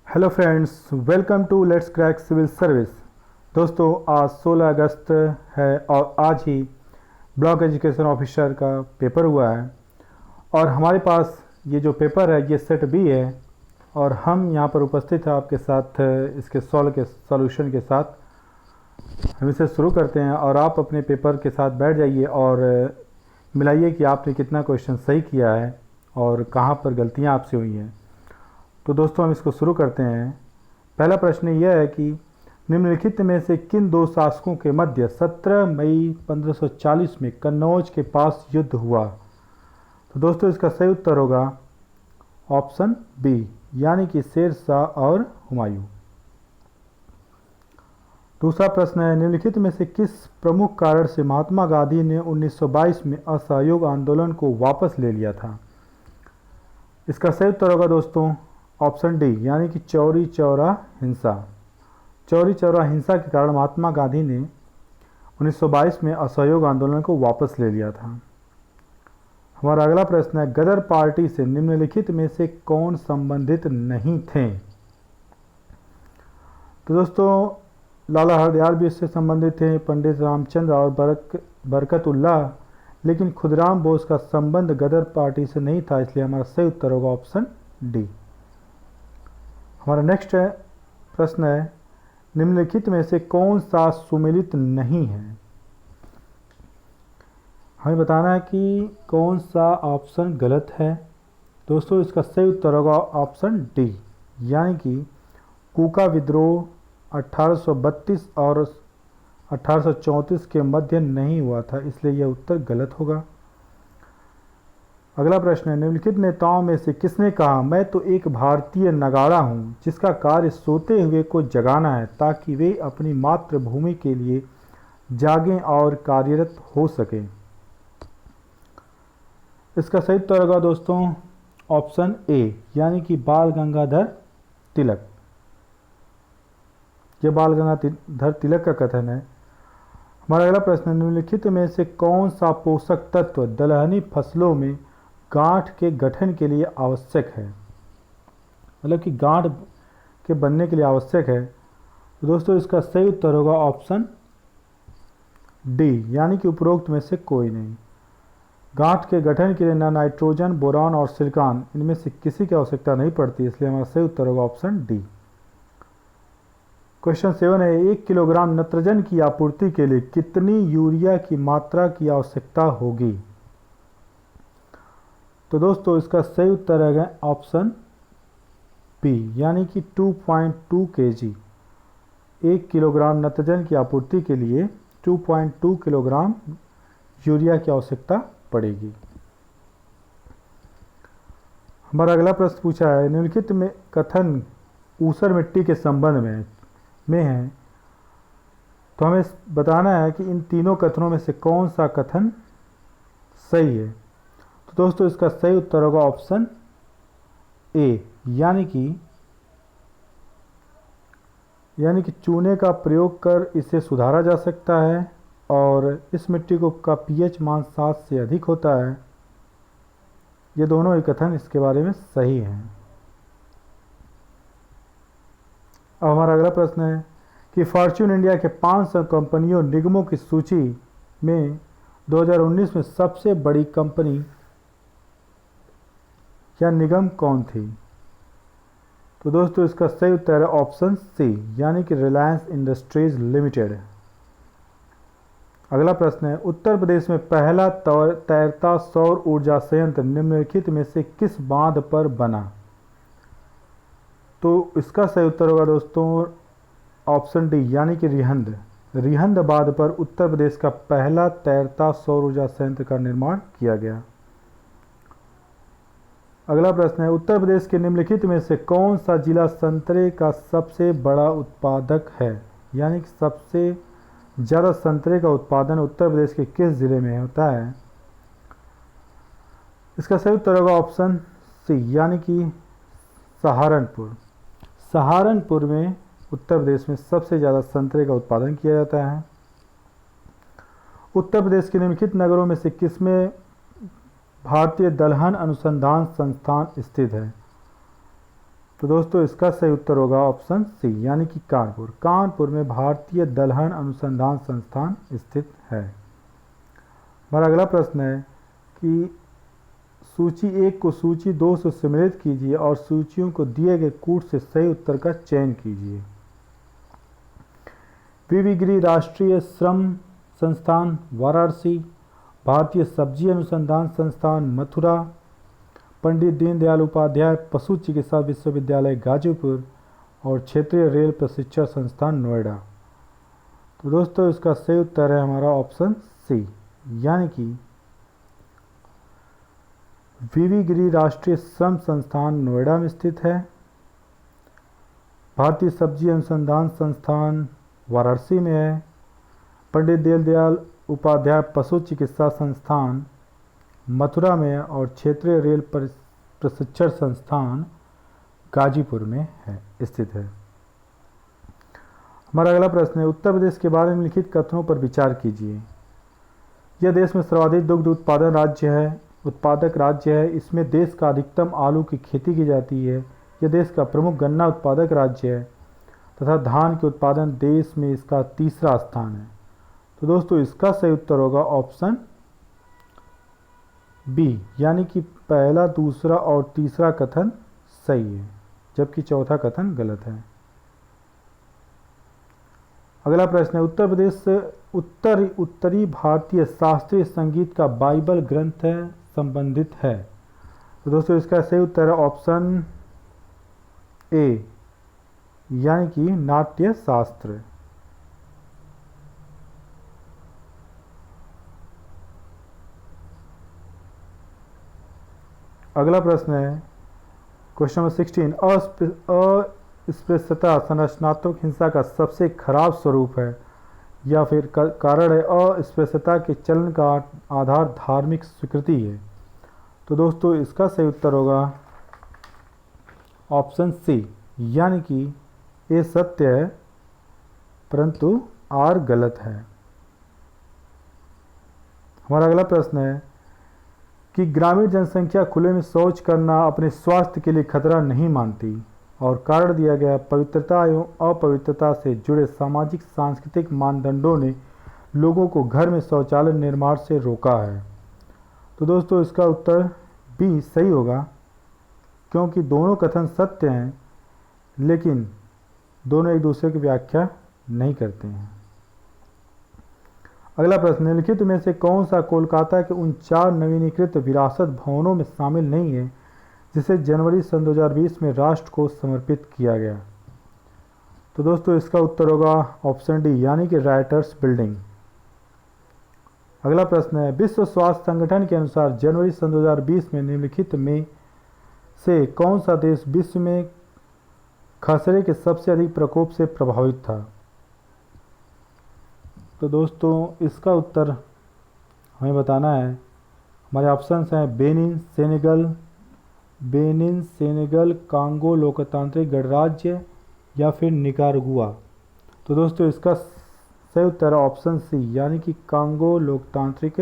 Hello friends, welcome to let's crack civil service. दोस्तों, आज 16 अगस्त है और आज ही ब्लॉक एजुकेशन ऑफिसर का पेपर हुआ है और हमारे पास ये जो पेपर है ये सेट बी है और हम यहाँ पर उपस्थित हैं आपके साथ इसके सॉल्यूशन के साथ। हम इसे शुरू करते हैं और आप अपने पेपर के साथ बैठ जाइए और मिलाइए कि आपने कितना क्वेश्चन सही किया है और कहाँ पर गलतियाँ आपसे हुई हैं। तो दोस्तों, हम इसको शुरू करते हैं। पहला प्रश्न यह है कि निम्नलिखित में से किन दो शासकों के मध्य 17 मई 1540 में कन्नौज के पास युद्ध हुआ। तो दोस्तों, इसका सही उत्तर होगा ऑप्शन बी, यानी कि शेर शाह और हुमायूं। दूसरा प्रश्न है, निम्नलिखित में से किस प्रमुख कारण से महात्मा गांधी ने 1922 में असहयोग आंदोलन को वापस ले लिया था। इसका सही उत्तर होगा दोस्तों ऑप्शन डी, यानी कि चौरी चौरा हिंसा। चौरी चौरा हिंसा के कारण महात्मा गांधी ने 1922 में असहयोग आंदोलन को वापस ले लिया था। हमारा अगला प्रश्न है, गदर पार्टी से निम्नलिखित में से कौन संबंधित नहीं थे। तो दोस्तों, लाला हरदयाल भी इससे संबंधित थे, पंडित रामचंद्र और बरकतुल्लाह, लेकिन खुदराम बोस का संबंध गदर पार्टी से नहीं था, इसलिए हमारा सही उत्तर होगा ऑप्शन डी। हमारा नेक्स्ट प्रश्न है, निम्नलिखित में से कौन सा सुमेलित नहीं है। हमें बताना है कि कौन सा ऑप्शन गलत है। दोस्तों, इसका सही उत्तर होगा ऑप्शन डी, यानी कि कूका विद्रोह 1832 और 1834 के मध्य नहीं हुआ था, इसलिए यह उत्तर गलत होगा। अगला प्रश्न है, निम्नलिखित नेताओं में से किसने कहा, मैं तो एक भारतीय नगाड़ा हूं जिसका कार्य सोते हुए को जगाना है ताकि वे अपनी मातृभूमि के लिए जागें और कार्यरत हो सकें। इसका सही उत्तर होगा दोस्तों ऑप्शन ए, यानी कि बाल गंगाधर तिलक। यह बाल गंगाधर तिलक का कथन है। हमारा अगला प्रश्न, निम्नलिखित में से कौन सा पोषक तत्व दलहनी फसलों में गांठ के गठन के लिए आवश्यक है, मतलब कि गांठ के बनने के लिए आवश्यक है। तो दोस्तों, इसका सही उत्तर होगा ऑप्शन डी, यानी कि उपरोक्त में से कोई नहीं। गांठ के गठन के लिए ना नाइट्रोजन, बोरान और सिलिकॉन, इनमें से किसी की आवश्यकता नहीं पड़ती, इसलिए हमारा सही उत्तर होगा ऑप्शन डी। क्वेश्चन 7 है, 1 किलोग्राम नत्रजन की आपूर्ति के लिए कितनी यूरिया की मात्रा की आवश्यकता होगी। तो दोस्तों, इसका सही उत्तर है ऑप्शन बी, यानी कि 2.2 kg। 1 किलोग्राम नत्रजन की आपूर्ति के लिए 2.2 किलोग्राम यूरिया की आवश्यकता पड़ेगी। हमारा अगला प्रश्न पूछा है, निम्नलिखित में कथन ऊसर मिट्टी के संबंध में है, तो हमें बताना है कि इन तीनों कथनों में से कौन सा कथन सही है। तो दोस्तों, इसका सही उत्तर होगा ऑप्शन ए, यानी कि चूने का प्रयोग कर इसे सुधारा जा सकता है और इस मिट्टी का पीएच मान 7 से अधिक होता है। ये दोनों ही कथन इसके बारे में सही हैं। अब हमारा अगला प्रश्न है कि फॉर्च्यून इंडिया के 500 कंपनियों निगमों की सूची में 2019 में सबसे बड़ी कंपनी या निगम कौन थी। तो दोस्तों, इसका सही उत्तर है ऑप्शन सी, यानी कि रिलायंस इंडस्ट्रीज लिमिटेड। अगला प्रश्न है, उत्तर प्रदेश में पहला तैरता सौर ऊर्जा संयंत्र निम्नलिखित में से किस बांध पर बना। तो इसका सही उत्तर होगा दोस्तों ऑप्शन डी, यानी कि रिहंद बांध पर उत्तर प्रदेश का पहला तैरता सौर ऊर्जा संयंत्र का निर्माण किया गया। अगला प्रश्न है, उत्तर प्रदेश के निम्नलिखित में से कौन सा जिला संतरे का सबसे बड़ा उत्पादक है, यानी कि सबसे ज़्यादा संतरे का उत्पादन उत्तर प्रदेश के किस जिले में होता है। इसका सही उत्तर होगा ऑप्शन सी, यानी कि सहारनपुर। सहारनपुर में उत्तर प्रदेश में सबसे ज़्यादा संतरे का उत्पादन किया जाता है। उत्तर प्रदेश के निम्नलिखित नगरों में से किसमें भारतीय दलहन अनुसंधान संस्थान स्थित है। तो दोस्तों इसका सही उत्तर होगा ऑप्शन सी यानी कि कानपुर। कानपुर में भारतीय दलहन अनुसंधान संस्थान स्थित है। हमारा अगला प्रश्न है कि सूची 1 को सूची 2 से सम्मिलित कीजिए और सूचियों को दिए गए कूट से सही उत्तर का चयन कीजिए। वीवी गिरी राष्ट्रीय श्रम संस्थान वाराणसी, भारतीय सब्जी अनुसंधान संस्थान मथुरा, पंडित दीनदयाल उपाध्याय पशु चिकित्सा विश्वविद्यालय गाजीपुर और क्षेत्रीय रेल प्रशिक्षण संस्थान नोएडा। तो दोस्तों इसका सही उत्तर है हमारा ऑप्शन सी यानी कि वीवी गिरी राष्ट्रीय श्रम संस्थान नोएडा में स्थित है। भारतीय सब्जी अनुसंधान संस्थान वाराणसी में है। पंडित दीनदयाल उपाध्याय पशु चिकित्सा संस्थान मथुरा में है और क्षेत्रीय रेल प्रशिक्षण संस्थान गाजीपुर में है स्थित है। हमारा अगला प्रश्न है उत्तर प्रदेश के बारे में लिखित कथनों पर विचार कीजिए। यह देश में सर्वाधिक दुग्ध उत्पादक राज्य है। इसमें देश का अधिकतम आलू की खेती की जाती है। यह देश का प्रमुख गन्ना उत्पादक राज्य है तथा धान के उत्पादन देश में इसका तीसरा स्थान है। तो दोस्तों इसका सही उत्तर होगा ऑप्शन बी यानी कि पहला, दूसरा और तीसरा कथन सही है जबकि चौथा कथन गलत है। अगला प्रश्न है उत्तर प्रदेश से उत्तरी भारतीय शास्त्रीय संगीत का बाइबल ग्रंथ संबंधित है। तो दोस्तों इसका सही उत्तर है ऑप्शन ए यानी कि नाट्य शास्त्र। अगला प्रश्न है क्वेश्चन नंबर 16 अस्पृश्यता संरचनात्मक हिंसा का सबसे खराब स्वरूप है या फिर कारण है। अस्पृश्यता के चलन का आधार धार्मिक स्वीकृति है। तो दोस्तों इसका सही उत्तर होगा ऑप्शन सी यानी कि ए सत्य है परंतु आर गलत है। हमारा अगला प्रश्न है कि ग्रामीण जनसंख्या खुले में शौच करना अपने स्वास्थ्य के लिए खतरा नहीं मानती और कारण दिया गया पवित्रता एवं अपवित्रता से जुड़े सामाजिक सांस्कृतिक मानदंडों ने लोगों को घर में शौचालय निर्माण से रोका है। तो दोस्तों इसका उत्तर बी सही होगा क्योंकि दोनों कथन सत्य हैं लेकिन दोनों एक दूसरे की व्याख्या नहीं करते हैं। अगला प्रश्न निम्नलिखित में से कौन सा कोलकाता के उन 4 नवीनीकृत विरासत भवनों में शामिल नहीं है जिसे जनवरी सन 2020 में राष्ट्र को समर्पित किया गया। तो दोस्तों इसका उत्तर होगा ऑप्शन डी यानी कि राइटर्स बिल्डिंग। अगला प्रश्न है विश्व स्वास्थ्य संगठन के अनुसार जनवरी सन 2020 में निम्नलिखित में से कौन सा देश विश्व में खसरे के सबसे अधिक प्रकोप से प्रभावित था। तो दोस्तों इसका उत्तर हमें बताना है। हमारे ऑप्शंस हैं बेनिन, सेनेगल, कांगो लोकतांत्रिक गणराज्य या फिर निकारागुआ। तो दोस्तों इसका सही उत्तर है ऑप्शन सी यानी कि कांगो लोकतांत्रिक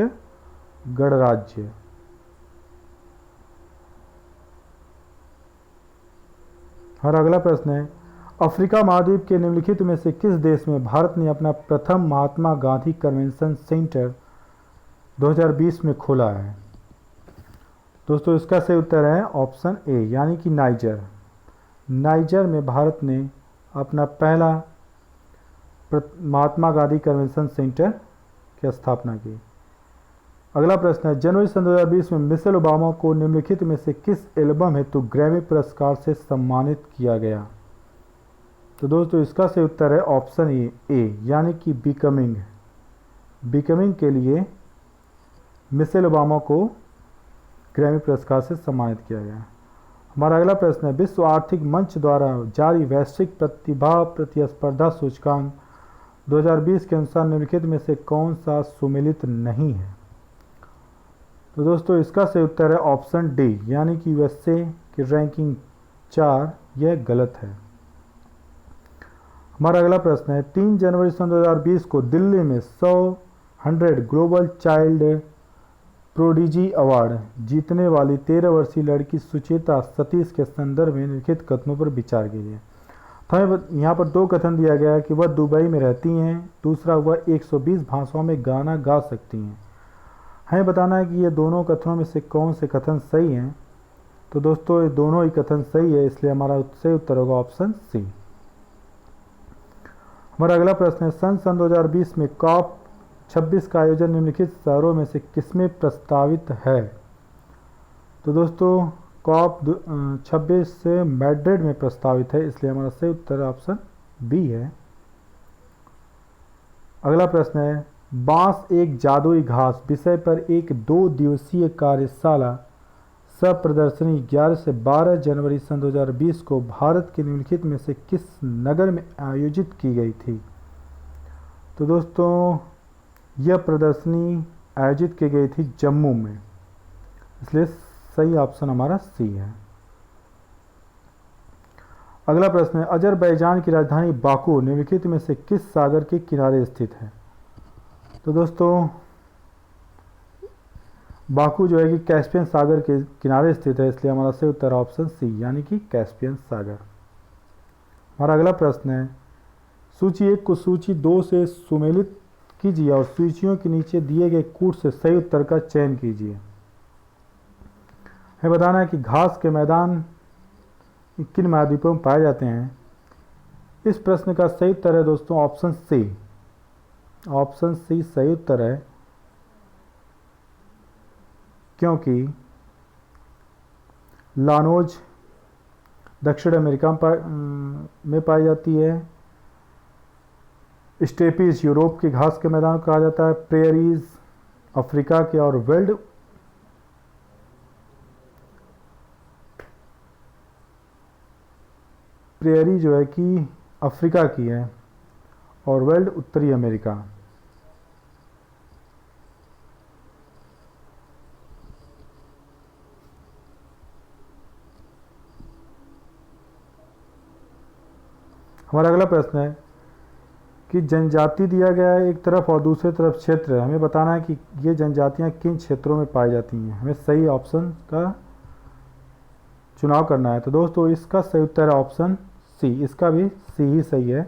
गणराज्य। हमारा अगला प्रश्न है अफ्रीका महाद्वीप के निम्नलिखित में से किस देश में भारत ने अपना प्रथम महात्मा गांधी कन्वेंशन सेंटर 2020 में खोला है। दोस्तों इसका सही उत्तर है ऑप्शन ए यानी कि नाइजर में भारत ने अपना पहला महात्मा गांधी कन्वेंशन सेंटर की स्थापना की। अगला प्रश्न है जनवरी सन 2020 में मिशेल ओबामा को निम्नलिखित में से किस एल्बम हेतु ग्रैमी पुरस्कार से सम्मानित किया गया। तो दोस्तों इसका सही उत्तर है ऑप्शन ए यानी कि बिकमिंग के लिए मिशेल ओबामा को ग्रैमी पुरस्कार से सम्मानित किया गया। हमारा अगला प्रश्न है विश्व आर्थिक मंच द्वारा जारी वैश्विक प्रतिभा प्रतिस्पर्धा सूचकांक 2020 के अनुसार निम्नलिखित में से कौन सा सुमेलित नहीं है। तो दोस्तों इसका सही उत्तर है ऑप्शन डी यानी कि यूएसए की रैंकिंग 4 यह गलत है। हमारा अगला प्रश्न है 3 जनवरी सन 2020 को दिल्ली में 100 ग्लोबल चाइल्ड प्रोडिजी अवार्ड जीतने वाली 13 वर्षीय लड़की सुचेता सतीश के संदर्भ में निम्नलिखित कथनों पर विचार कीजिए। तो हमें यहाँ पर दो कथन दिया गया है कि वह दुबई में रहती हैं, दूसरा वह 120 भाषाओं में गाना गा सकती हैं। हमें बताना है कि ये दोनों कथनों में से कौन से कथन सही हैं। तो दोस्तों ये दोनों ही कथन सही है, इसलिए हमारा सही उत्तर होगा ऑप्शन सी। हमारा अगला प्रश्न है, सन 2020 में कॉप 26 का आयोजन निम्नलिखित शहरों में से किसमें प्रस्तावित है। तो दोस्तों कॉप 26 से मैड्रिड में प्रस्तावित है, इसलिए हमारा सही उत्तर ऑप्शन बी है। अगला प्रश्न है, बांस एक जादुई घास विषय पर एक 2 दिवसीय कार्यशाला सह प्रदर्शनी 11 से 12 जनवरी सन 2020 को भारत के निम्नलिखित में से किस नगर में आयोजित की गई थी। तो दोस्तों यह प्रदर्शनी आयोजित की गई थी जम्मू में, इसलिए सही ऑप्शन हमारा सी है। अगला प्रश्न है, अजरबैजान की राजधानी बाकू निम्नलिखित में से किस सागर के किनारे स्थित है। तो दोस्तों बाकू जो है कि कैस्पियन सागर के किनारे स्थित है, इसलिए हमारा सही उत्तर ऑप्शन सी यानी कि कैस्पियन सागर। हमारा अगला प्रश्न है, सूची 1 को सूची 2 से सुमेलित कीजिए और सूचियों के नीचे दिए गए कूट से सही उत्तर का चयन कीजिए। हमें बताना है कि घास के मैदान किन महाद्वीपों में पाए जाते हैं। इस प्रश्न का सही उत्तर है दोस्तों ऑप्शन सी। ऑप्शन सी सही उत्तर है, क्योंकि लानोज दक्षिण अमेरिका में पाई जाती है, स्टेपीज यूरोप के घास के मैदान को कहा जाता है, प्रेयरीज अफ्रीका के और वेल्ड प्रेयरी जो है कि अफ्रीका की है और वेल्ड उत्तरी अमेरिका। हमारा अगला प्रश्न है कि जनजाति दिया गया है एक तरफ और दूसरी तरफ क्षेत्र है। हमें बताना है कि ये जनजातियां किन क्षेत्रों में पाई जाती हैं। हमें सही ऑप्शन का चुनाव करना है। तो दोस्तों इसका सही उत्तर है ऑप्शन सी। इसका भी सी ही सही है,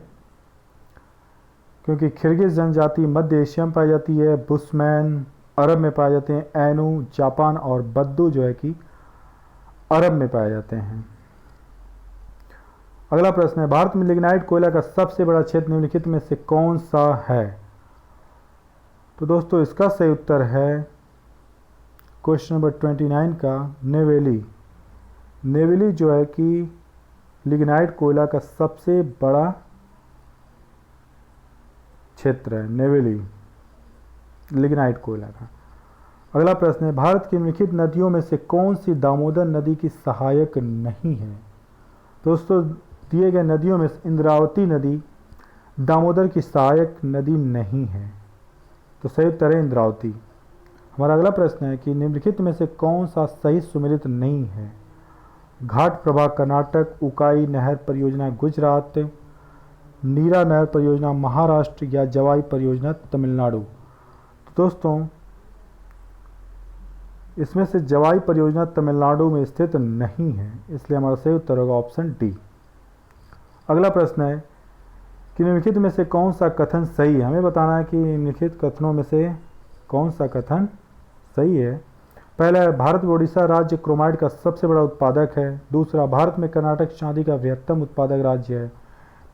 क्योंकि किर्गिज जनजाति मध्य एशिया में पाई जाती है, बुशमैन अरब में पाए जाते हैं, ऐनू जापान और बद्दू जो है कि अरब में पाए जाते हैं। अगला प्रश्न है, भारत में लिग्नाइट कोयला का सबसे बड़ा क्षेत्र निम्नलिखित में से कौन सा है। तो दोस्तों इसका सही उत्तर है क्वेश्चन नंबर 29 का नेवेली। नेवेली जो है कि लिग्नाइट कोयला का सबसे बड़ा क्षेत्र है, नेवेली लिग्नाइट कोयला का। अगला प्रश्न है, भारत की निम्नलिखित नदियों में से कौन सी दामोदर नदी की सहायक नहीं है। दोस्तों दिए गए नदियों में इंद्रावती नदी दामोदर की सहायक नदी नहीं है, तो सही उत्तर है इंद्रावती। हमारा अगला प्रश्न है कि निम्नलिखित में से कौन सा सही सुमेलित नहीं है। घाट प्रभाग कर्नाटक, उकाई नहर परियोजना गुजरात, नीरा नहर परियोजना महाराष्ट्र या जवाई परियोजना तमिलनाडु। तो दोस्तों इसमें से जवाई परियोजना तमिलनाडु में स्थित नहीं है, इसलिए हमारा सही उत्तर होगा ऑप्शन डी। अगला प्रश्न है कि निम्नलिखित में से कौन सा कथन सही है। हमें बताना है कि निम्नलिखित कथनों में से कौन सा कथन सही है। पहला है, भारत में ओडिशा राज्य क्रोमाइड का सबसे बड़ा उत्पादक है। दूसरा, भारत में कर्नाटक चांदी का बृहत्तम उत्पादक राज्य है।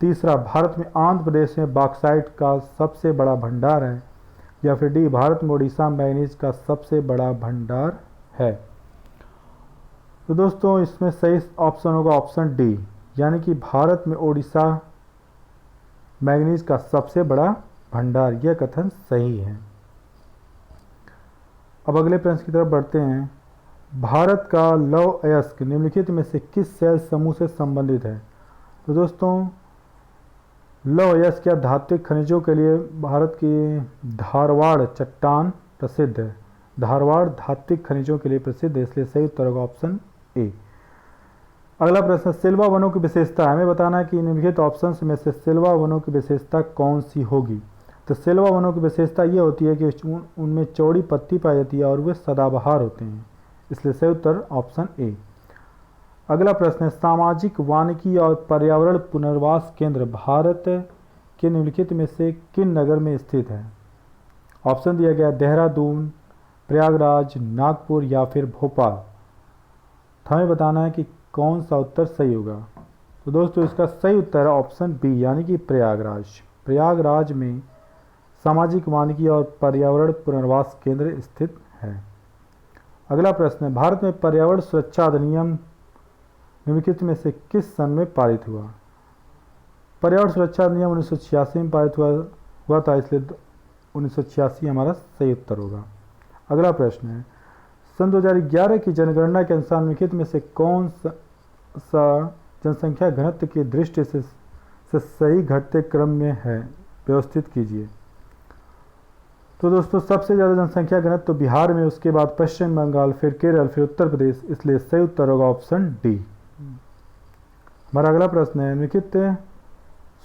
तीसरा, भारत में आंध्र प्रदेश में बॉक्साइट का सबसे बड़ा भंडार है। या फिर डी, भारत में ओडिशा मैंगनीज का सबसे बड़ा भंडार है। तो दोस्तों इसमें सही ऑप्शन होगा ऑप्शन डी, यानी कि भारत में ओडिशा मैंगनीज का सबसे बड़ा भंडार, यह कथन सही है। अब अगले प्रश्न की तरफ बढ़ते हैं। भारत का लौह अयस्क निम्नलिखित में से किस शैल समूह से संबंधित है। तो दोस्तों लौह अयस्क या धात्विक खनिजों के लिए भारत की धारवाड़ चट्टान प्रसिद्ध है। धारवाड़ धात्विक खनिजों के लिए प्रसिद्ध है, इसलिए सही उत्तर होगा ऑप्शन ए। अगला प्रश्न, सिल्वा वनों की विशेषता। हमें बताना है कि निम्नलिखित ऑप्शंस में से सिल्वा वनों की विशेषता कौन सी होगी। तो सेलवा वनों की विशेषता ये होती है कि उनमें चौड़ी पत्ती पाई जाती है और वे सदाबहार होते हैं, इसलिए सही उत्तर ऑप्शन ए। अगला प्रश्न है, सामाजिक वानिकी और पर्यावरण पुनर्वास केंद्र भारत के निम्नलिखित में से किन नगर में स्थित है? ऑप्शन दिया गया देहरादून, प्रयागराज, नागपुर या फिर भोपाल। तो हमें बताना है कि कौन सा उत्तर सही होगा। तो दोस्तों इसका सही उत्तर है ऑप्शन बी यानी कि प्रयागराज। प्रयागराज में सामाजिक वानिकी और पर्यावरण पुनर्वास केंद्र स्थित है। अगला प्रश्न है, भारत में पर्यावरण सुरक्षा अधिनियम निम्नलिखित में से किस सन में पारित हुआ? पर्यावरण सुरक्षा अधिनियम 1986 में पारित हुआ था, इसलिए 1986 हमारा सही उत्तर होगा। अगला प्रश्न है, सन 2011 की जनगणना के अनुसार निम्नलिखित में से कौन सा जनसंख्या घनत्व की दृष्टि से सही घटते क्रम में है? व्यवस्थित कीजिए। तो दोस्तों सबसे ज़्यादा जनसंख्या घनत्व तो बिहार में, उसके बाद पश्चिम बंगाल, फिर केरल, फिर उत्तर प्रदेश, इसलिए सही उत्तर होगा ऑप्शन डी। हमारा अगला प्रश्न है, निम्नलिखित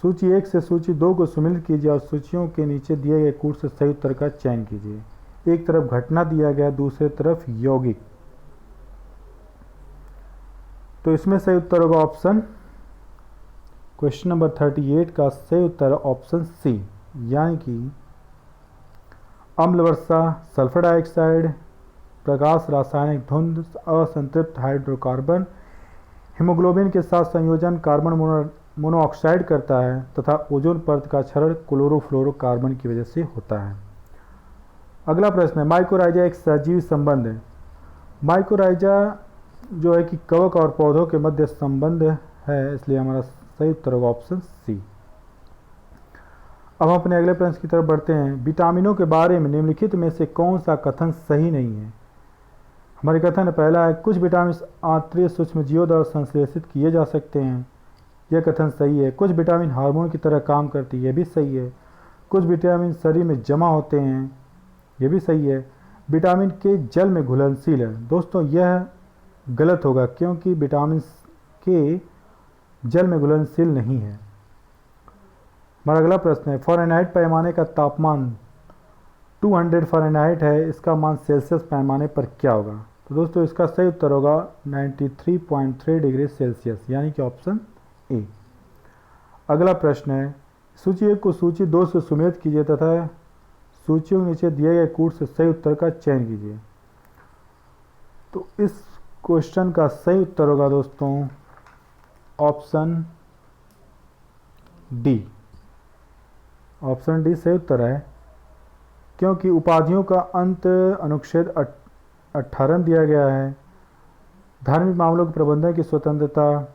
सूची 1 से सूची 2 को सम्मिलित कीजिए और सूचियों के नीचे दिए गए कूट से सही उत्तर का चयन कीजिए। एक तरफ घटना दिया गया, दूसरे तरफ यौगिक। तो इसमें सही उत्तर होगा ऑप्शन, क्वेश्चन नंबर 38 का सही उत्तर ऑप्शन सी यानी कि अम्ल वर्षा, सल्फर डाइऑक्साइड, प्रकाश, रासायनिक धुंध, असंतृप्त हाइड्रोकार्बन, हीमोग्लोबिन के साथ संयोजन कार्बन मोनोऑक्साइड करता है तथा ओजोन परत का क्षरण क्लोरोफ्लोरोकार्बन की वजह से होता है। अगला प्रश्न है, माइकोराइजा एक सहजीवी संबंध है। माइकोराइजा जो है कि कवक और पौधों के मध्य संबंध है, इसलिए हमारा सही उत्तर होगा ऑप्शन सी। अब हम अपने अगले प्रश्न की तरफ बढ़ते हैं, विटामिनों के बारे में निम्नलिखित में से कौन सा कथन सही नहीं है? हमारे कथन पहला है, कुछ विटामिन आंतरिक सूक्ष्मजीवों द्वारा संश्लेषित किए जा सकते हैं, यह कथन सही है। कुछ विटामिन हार्मोन की तरह काम करती है, यह भी सही है। कुछ विटामिन शरीर में जमा होते हैं, यह भी सही है। विटामिन के जल में घुलनशील है, दोस्तों यह गलत होगा क्योंकि विटामिन के जल में घुलनशील नहीं है। हमारा अगला प्रश्न है, फ़ारेनहाइट पैमाने का तापमान 200 फ़ारेनहाइट है, इसका मान सेल्सियस पैमाने पर क्या होगा? तो दोस्तों इसका सही उत्तर होगा 93.3 डिग्री सेल्सियस यानी कि ऑप्शन ए। अगला प्रश्न है, सूची 1 को सूची 2 से सम्मिलित कीजिए तथा सूचियों के नीचे दिए गए कूट से सही उत्तर का चयन कीजिए। तो इस क्वेश्चन का सही उत्तर होगा दोस्तों ऑप्शन डी। ऑप्शन डी सही उत्तर है क्योंकि उपाधियों का अंत अनुच्छेद 18 में दिया गया है। धार्मिक मामलों के प्रबंधन की स्वतंत्रता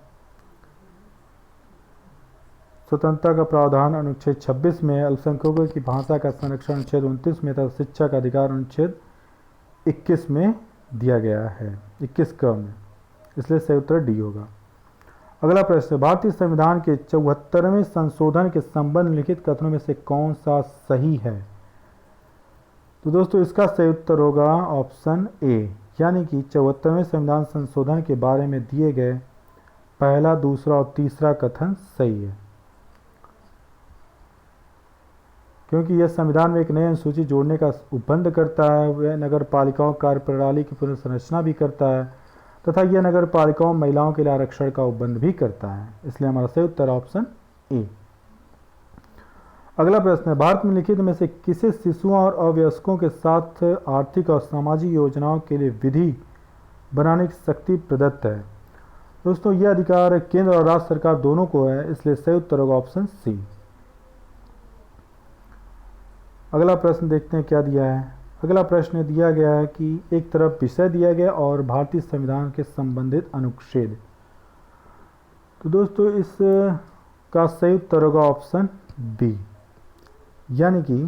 का प्रावधान अनुच्छेद 26 में, अल्पसंख्यकों की भाषा का संरक्षण अनुच्छेद 29 में तथा शिक्षा का अधिकार अनुच्छेद 21 में दिया गया है, 21 क में, इसलिए सही उत्तर डी होगा। अगला प्रश्न, भारतीय संविधान के 74वें संशोधन के संबंध में लिखित कथनों में से कौन सा सही है? तो दोस्तों इसका सही उत्तर होगा ऑप्शन ए यानी कि 74वें संविधान संशोधन के बारे में दिए गए पहला, दूसरा और तीसरा कथन सही है क्योंकि यह संविधान में एक नई अनुसूची जोड़ने का उपबंध करता है। वह नगर पालिकाओं कार्य प्रणाली की पुनर्संरचना भी करता है तथा यह नगर पालिकाओं महिलाओं के लिए आरक्षण का उपबंध भी करता है, इसलिए हमारा सही उत्तर ऑप्शन ए। अगला प्रश्न है, भारत में लिखित में से किसे शिशुओं और अवयस्कों के साथ आर्थिक और सामाजिक योजनाओं के लिए विधि बनाने की शक्ति प्रदत्त है? दोस्तों यह अधिकार केंद्र और राज्य सरकार दोनों को है, इसलिए सही उत्तर होगा ऑप्शन सी। अगला प्रश्न देखते हैं क्या दिया है। अगला प्रश्न दिया गया है कि एक तरफ विषय दिया गया और भारतीय संविधान के संबंधित अनुच्छेद। तो दोस्तों इस का सही उत्तर होगा ऑप्शन बी यानी कि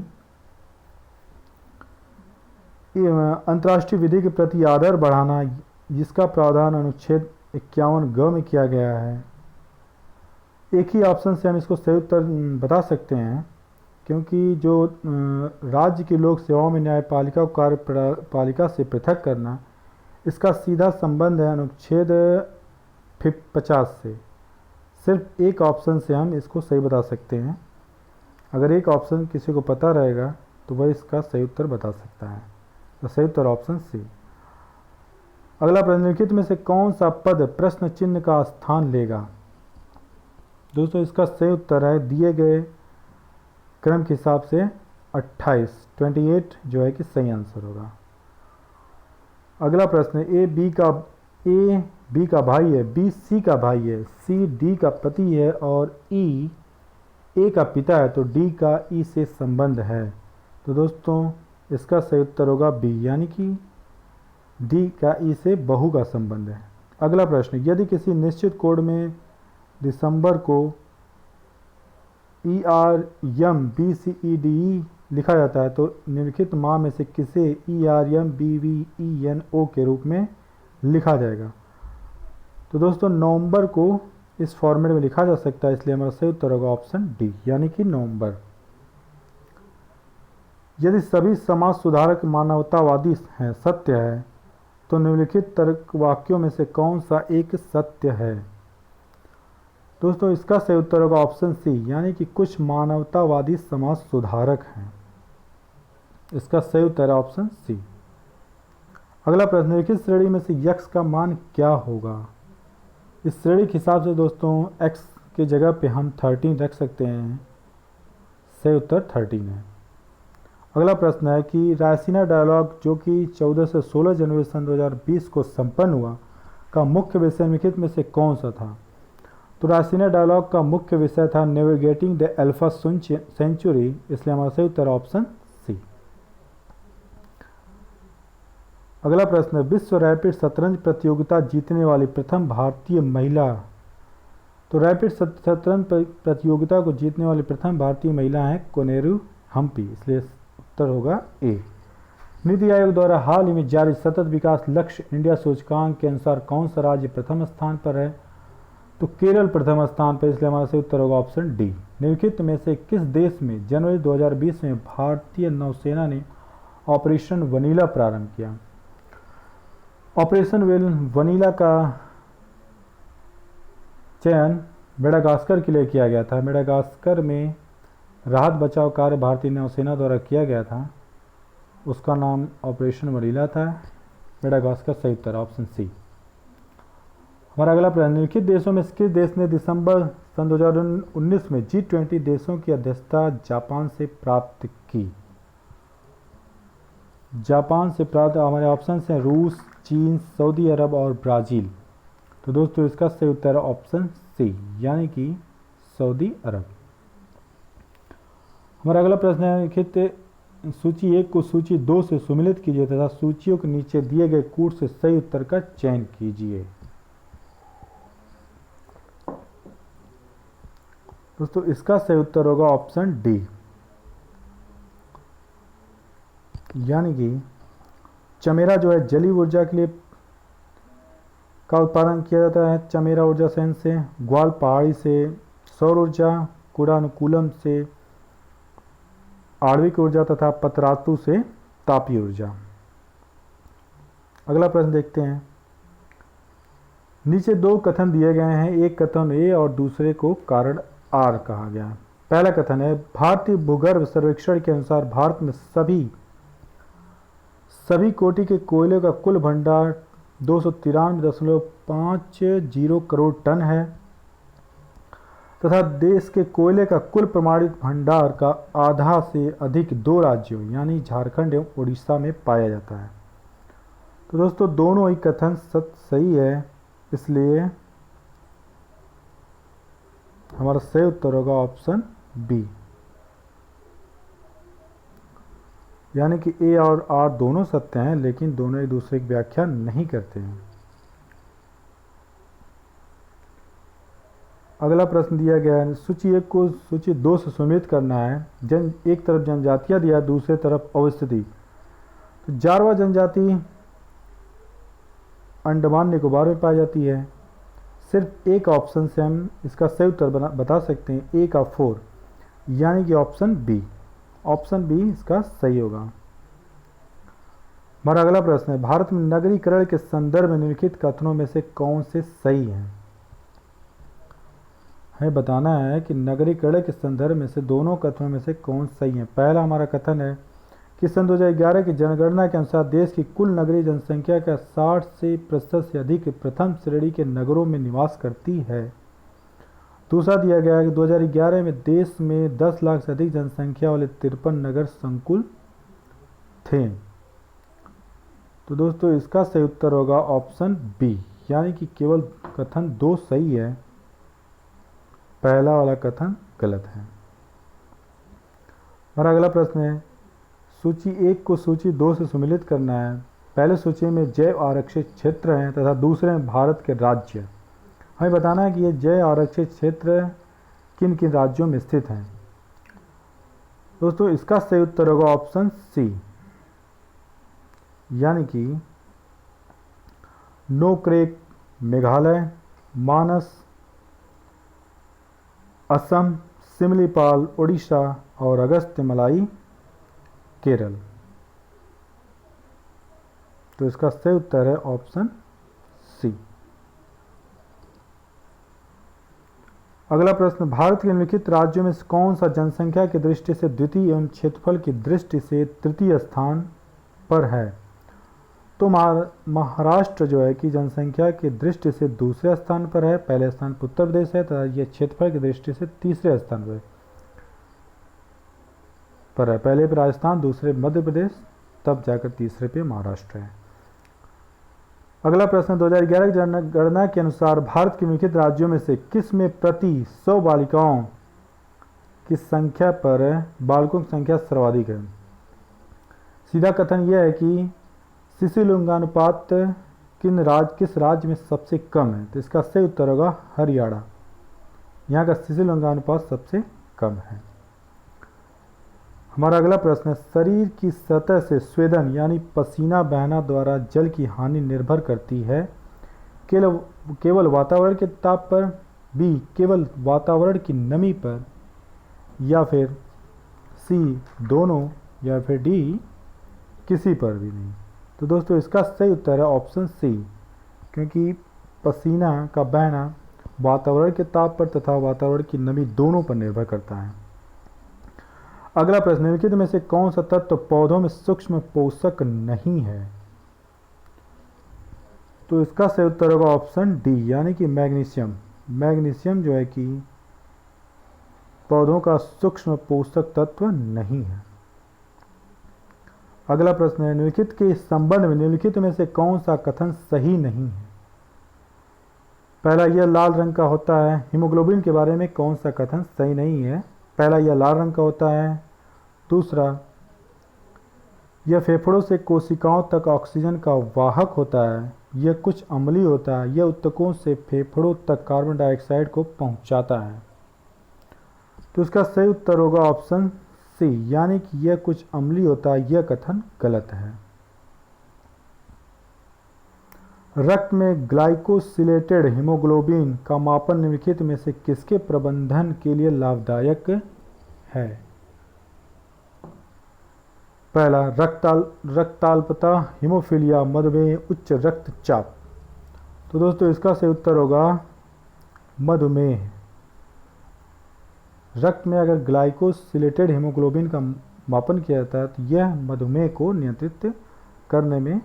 अंतर्राष्ट्रीय विधि के प्रति आदर बढ़ाना, जिसका प्रावधान अनुच्छेद 51 ग में किया गया है। एक ही ऑप्शन से हम इसको सही उत्तर बता सकते हैं क्योंकि जो राज्य की लोक सेवाओं में न्यायपालिका को कार्यपालिका से पृथक करना, इसका सीधा संबंध है अनुच्छेद 50 से। सिर्फ एक ऑप्शन से हम इसको सही बता सकते हैं अगर एक ऑप्शन किसी को पता रहेगा तो वह इसका सही उत्तर बता सकता है। तो सही उत्तर ऑप्शन सी। अगला प्रश्न, निम्नलिखित में से कौन सा पद प्रश्न चिन्ह का स्थान लेगा? दोस्तों इसका सही उत्तर है दिए गए क्रम के हिसाब से 28 जो है कि सही आंसर होगा। अगला प्रश्न, ए बी का भाई है, बी सी का भाई है, सी डी का पति है और ई ए का पिता है, तो डी का ई से संबंध है। तो दोस्तों इसका सही उत्तर होगा बी, यानी कि डी का ई से बहू का संबंध है। अगला प्रश्न, यदि किसी निश्चित कोड में दिसंबर को ERMBCEDE लिखा जाता है तो निम्नलिखित माह में से किसे ERMBVENO के रूप में लिखा जाएगा? तो दोस्तों नवंबर को इस फॉर्मेट में लिखा जा सकता है, इसलिए हमारा सही उत्तर होगा ऑप्शन डी, यानी कि नवंबर। यदि सभी समाज सुधारक मानवतावादी हैं, सत्य है, तो निम्नलिखित तर्क वाक्यों में से कौन सा एक सत्य है? दोस्तों इसका सही उत्तर होगा ऑप्शन सी, यानी कि कुछ मानवतावादी समाज सुधारक हैं। इसका सही उत्तर है ऑप्शन सी। अगला प्रश्न, निम्नलिखित श्रेणी में से यक्स का मान क्या होगा? इस श्रेणी के हिसाब से दोस्तों एक्स की जगह पे हम 13 रख सकते हैं। सही उत्तर 13 है। अगला प्रश्न है कि रायसीना डायलॉग जो कि 14 से 16 जनवरी सन 2020 को संपन्न हुआ का मुख्य विषय निम्नलिखित में से कौन सा था? तो रायसीना डायलॉग का मुख्य विषय था नेविगेटिंग द अल्फा सेंचुरी, इसलिए हमारा सही उत्तर ऑप्शन सी। अगला प्रश्न है, विश्व रैपिड शतरंज प्रतियोगिता जीतने वाली प्रथम भारतीय महिला? तो रैपिड शतरंज प्रतियोगिता को जीतने वाली प्रथम भारतीय महिला है कोनेरू हम्पी, इसलिए उत्तर होगा ए। नीति आयोग द्वारा हाल ही में जारी सतत विकास लक्ष्य इंडिया सूचकांक के अनुसार कौन सा राज्य प्रथम स्थान पर है? तो केरल प्रथम स्थान पर, इसलिए हमारा सही उत्तर होगा ऑप्शन डी। निम्नलिखित में से किस देश में जनवरी 2020 में भारतीय नौसेना ने ऑपरेशन वनीला प्रारंभ किया? ऑपरेशन वनीला का चयन मेडागास्कर के लिए किया गया था। मेडागास्कर में राहत बचाव कार्य भारतीय नौसेना द्वारा किया गया था, उसका नाम ऑपरेशन वनीला था। मेडागास्कर सही उत्तर ऑप्शन सी। हमारा अगला प्रश्न, निम्नलिखित देशों में किस देश ने दिसंबर सन 2019 में G20 देशों की अध्यक्षता जापान से प्राप्त की? जापान से प्राप्त हमारे ऑप्शन हैं रूस, चीन, सऊदी अरब और ब्राज़ील। तो दोस्तों इसका सही उत्तर है ऑप्शन सी, यानी कि सऊदी अरब। हमारा अगला प्रश्न है, निम्नलिखित सूची 1 को सूची 2 से सुमेलित कीजिए तथा सूचियों के नीचे दिए गए कूट से सही उत्तर का चयन कीजिए। दोस्तों इसका सही उत्तर होगा ऑप्शन डी, यानी कि चमेरा जो है जलीय ऊर्जा के लिए का उत्पादन किया जाता है चमेरा ऊर्जा संयंत्र से, ग्वाल पहाड़ी से सौर ऊर्जा, कुडानुकूलम से आणविक ऊर्जा तथा पतरातु से तापीय ऊर्जा। अगला प्रश्न देखते हैं, नीचे 2 कथन दिए गए हैं, एक कथन ए और दूसरे को कारण आर कहा गया। पहला कथन है, भारतीय भूगर्भ सर्वेक्षण के अनुसार भारत में सभी कोटि के कोयले का कुल भंडार 293.50 करोड़ टन है तथा देश के कोयले का कुल प्रमाणित भंडार का आधा से अधिक 2 राज्यों यानी झारखंड एवं उड़ीसा में पाया जाता है। तो दोस्तों दोनों ही कथन सही है, इसलिए हमारा सही उत्तर होगा ऑप्शन बी, यानी कि ए और आर दोनों सत्य हैं लेकिन दोनों एक दूसरे की व्याख्या नहीं करते हैं। अगला प्रश्न दिया गया है, सूची 1 को सूची 2 से सुमेलित करना है। एक तरफ जनजातियां दिया, दूसरे तरफ अवस्थिति। तो जारवा जनजाति अंडमान निकोबार में पाई जाती है। सिर्फ एक ऑप्शन से हम इसका सही उत्तर बता सकते हैं, ए का 4, यानी कि ऑप्शन बी इसका सही होगा। हमारा अगला प्रश्न है, भारत में नगरीकरण के संदर्भ में निम्नलिखित कथनों में से कौन से सही हैं? हमें बताना है कि नगरीकरण के संदर्भ में से दोनों कथनों में से कौन सही है। पहला हमारा कथन है कि सन 2011 की जनगणना के अनुसार देश की कुल नगरीय जनसंख्या का 60% से अधिक प्रथम श्रेणी के नगरों में निवास करती है। दूसरा दिया गया है कि 2011 में देश में 10 लाख से अधिक जनसंख्या वाले 53 नगर संकुल थे। तो दोस्तों इसका सही उत्तर होगा ऑप्शन बी, यानी कि केवल कथन 2 सही है, पहला वाला कथन गलत है। हमारा अगला प्रश्न है, सूची 1 को सूची 2 से सम्मिलित करना है। पहले सूची में जैव आरक्षित क्षेत्र हैं तथा दूसरे में भारत के राज्य। हमें बताना है कि ये जैव आरक्षित क्षेत्र किन किन राज्यों में स्थित हैं। दोस्तों इसका सही उत्तर होगा ऑप्शन सी, यानी कि नोक्रेक मेघालय, मानस असम, सिमलीपाल उड़ीसा और अगस्त्यमलाई केरल। तो इसका सही उत्तर है ऑप्शन सी। अगला प्रश्न, भारत के निम्नलिखित राज्यों में से कौन सा जनसंख्या की दृष्टि से द्वितीय एवं क्षेत्रफल की दृष्टि से तृतीय स्थान पर है। तो महाराष्ट्र जो है कि जनसंख्या की दृष्टि से दूसरे स्थान पर है, पहले स्थान पर उत्तर प्रदेश है तथा यह क्षेत्रफल की दृष्टि से तीसरे स्थान पर है। पहले पे राजस्थान, दूसरे मध्य प्रदेश, तब जाकर तीसरे पे महाराष्ट्र है। अगला प्रश्न, 2011 की जनगणना के अनुसार भारत के निम्नलिखित राज्यों में से किस में प्रति 100 बालिकाओं की संख्या पर बालकों की संख्या सर्वाधिक है। सीधा कथन यह है कि शिशुलिंगानुपात किस राज्य में सबसे कम है। तो इसका सही उत्तर होगा हरियाणा, यहाँ का शिशुलिंगानुपात सबसे कम है। हमारा अगला प्रश्न है, शरीर की सतह से स्वेदन यानी पसीना बहना द्वारा जल की हानि निर्भर करती है। केवल वातावरण के ताप पर, बी केवल वातावरण की नमी पर, या फिर सी दोनों, या फिर डी किसी पर भी नहीं। तो दोस्तों इसका सही उत्तर है ऑप्शन सी, क्योंकि पसीना का बहना वातावरण के ताप पर तथा वातावरण की नमी दोनों पर निर्भर करता है। अगला प्रश्न, निम्नलिखित में से कौन सा तत्व पौधों में सूक्ष्म पोषक नहीं है। तो इसका सही उत्तर होगा ऑप्शन डी, यानी कि मैग्नीशियम। मैग्नीशियम जो है कि पौधों का सूक्ष्म पोषक तत्व नहीं है। अगला प्रश्न है, निम्नलिखित के संबंध में निम्नलिखित में से कौन सा कथन सही नहीं है। पहला, यह लाल रंग का होता है। हीमोग्लोबिन के बारे में कौन सा कथन सही नहीं है। पहला, यह लाल रंग का होता है। दूसरा, यह फेफड़ों से कोशिकाओं तक ऑक्सीजन का वाहक होता है। यह कुछ अम्लीय होता है। यह ऊतकों से फेफड़ों तक कार्बन डाइऑक्साइड को पहुंचाता है। तो इसका सही उत्तर होगा ऑप्शन सी, यानी कि यह कुछ अम्लीय होता है। यह कथन गलत है। रक्त में ग्लाइकोसिलेटेड हीमोग्लोबिन का मापन निम्नलिखित में से किसके प्रबंधन के लिए लाभदायक है। पहला, रक्ताल्पता, हीमोफीलिया, मधुमेह, उच्च रक्तचाप। तो दोस्तों इसका सही उत्तर होगा मधुमेह। रक्त में अगर ग्लाइकोसिलेटेड हीमोग्लोबिन का मापन किया जाता है तो यह मधुमेह को नियंत्रित करने में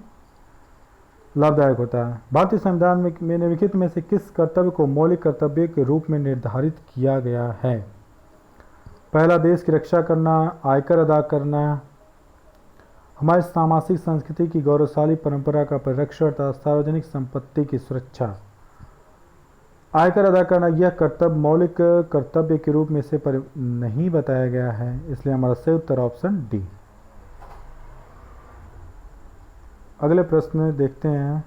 लाभदायक होता है। भारतीय संविधान में निम्नलिखित में से किस कर्तव्य को मौलिक कर्तव्य के रूप में निर्धारित किया गया है। पहला, देश की रक्षा करना, आयकर अदा करना, हमारी सामाजिक संस्कृति की गौरवशाली परंपरा का परिरक्षण तथा सार्वजनिक संपत्ति की सुरक्षा। आयकर अदा करना यह कर्तव्य मौलिक कर्तव्य के रूप में से नहीं बताया गया है, इसलिए हमारा सही उत्तर ऑप्शन डी। अगले प्रश्न देखते हैं।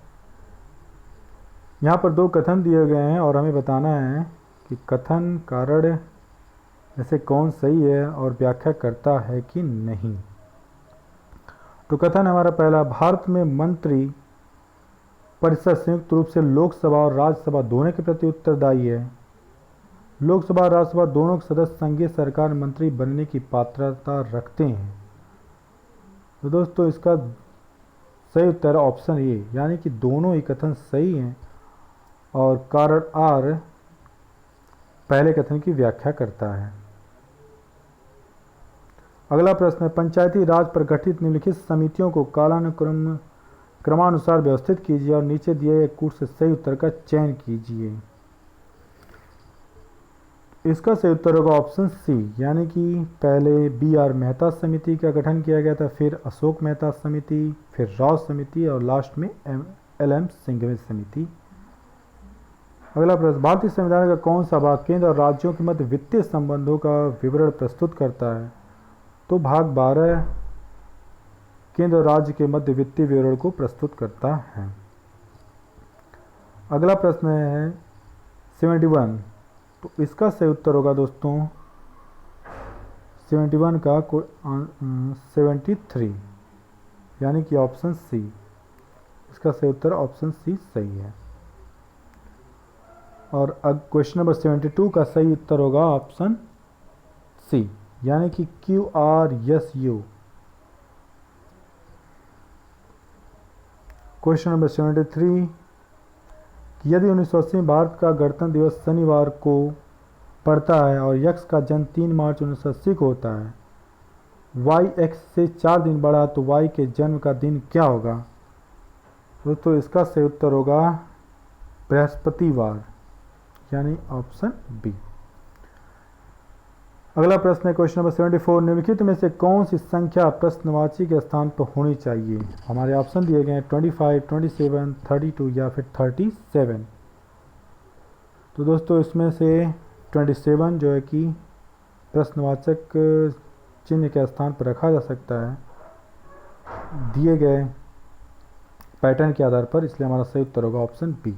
यहाँ पर 2 कथन दिए गए हैं और हमें बताना है कि कथन कारण में से कौन सही है और व्याख्या करता है कि नहीं। तो कथन हमारा पहला, भारत में मंत्री परिषद संयुक्त रूप से लोकसभा और राज्यसभा दोनों के प्रति उत्तरदायी है। लोकसभा और राज्यसभा दोनों के सदस्य संघीय सरकार मंत्री बनने की पात्रता रखते हैं। तो दोस्तों इसका सही उत्तर ऑप्शन ए, यानी कि दोनों ही कथन सही हैं और कारण आर पहले कथन की व्याख्या करता है। अगला प्रश्न है, पंचायती राज पर गठित निम्नलिखित समितियों को क्रमानुसार व्यवस्थित कीजिए और नीचे दिए गए कूट से सही उत्तर का चयन कीजिए। इसका सही उत्तर होगा ऑप्शन सी, यानी कि पहले B.R. मेहता समिति का गठन किया गया था, फिर अशोक मेहता समिति, फिर राव समिति और लास्ट में L.M. सिंघवी समिति। अगला प्रश्न, भारतीय संविधान का कौन सा भाग केंद्र और राज्यों के मध्य वित्तीय संबंधों का विवरण प्रस्तुत करता है? तो भाग 12 केंद्र और राज्य के मध्य वित्तीय विवरण को प्रस्तुत करता है। अगला प्रश्न है 71, तो इसका सही उत्तर होगा दोस्तों 71 का 73, यानी कि ऑप्शन सी। इसका सही उत्तर ऑप्शन सी सही है। और अब क्वेश्चन नंबर 72 का सही उत्तर होगा ऑप्शन सी, यानी कि QRSU। क्वेश्चन नंबर 73, यदि 1980 में भारत का गणतंत्र दिवस शनिवार को पड़ता है और यक्स का जन्म 3 मार्च 1980 को होता है, वाई एक्स से 4 दिन बढ़ा तो वाई के जन्म का दिन क्या होगा? दोस्तों इसका सही उत्तर होगा बृहस्पतिवार, यानी ऑप्शन बी। अगला प्रश्न है क्वेश्चन नंबर 74, निम्नलिखित में से कौन सी संख्या प्रश्नवाची के स्थान पर होनी चाहिए? हमारे ऑप्शन दिए गए हैं 25, 27, 32 या फिर 37। तो दोस्तों इसमें से 27 जो है कि प्रश्नवाचक चिन्ह के स्थान पर रखा जा सकता है दिए गए पैटर्न के आधार पर, इसलिए हमारा सही उत्तर होगा ऑप्शन बी।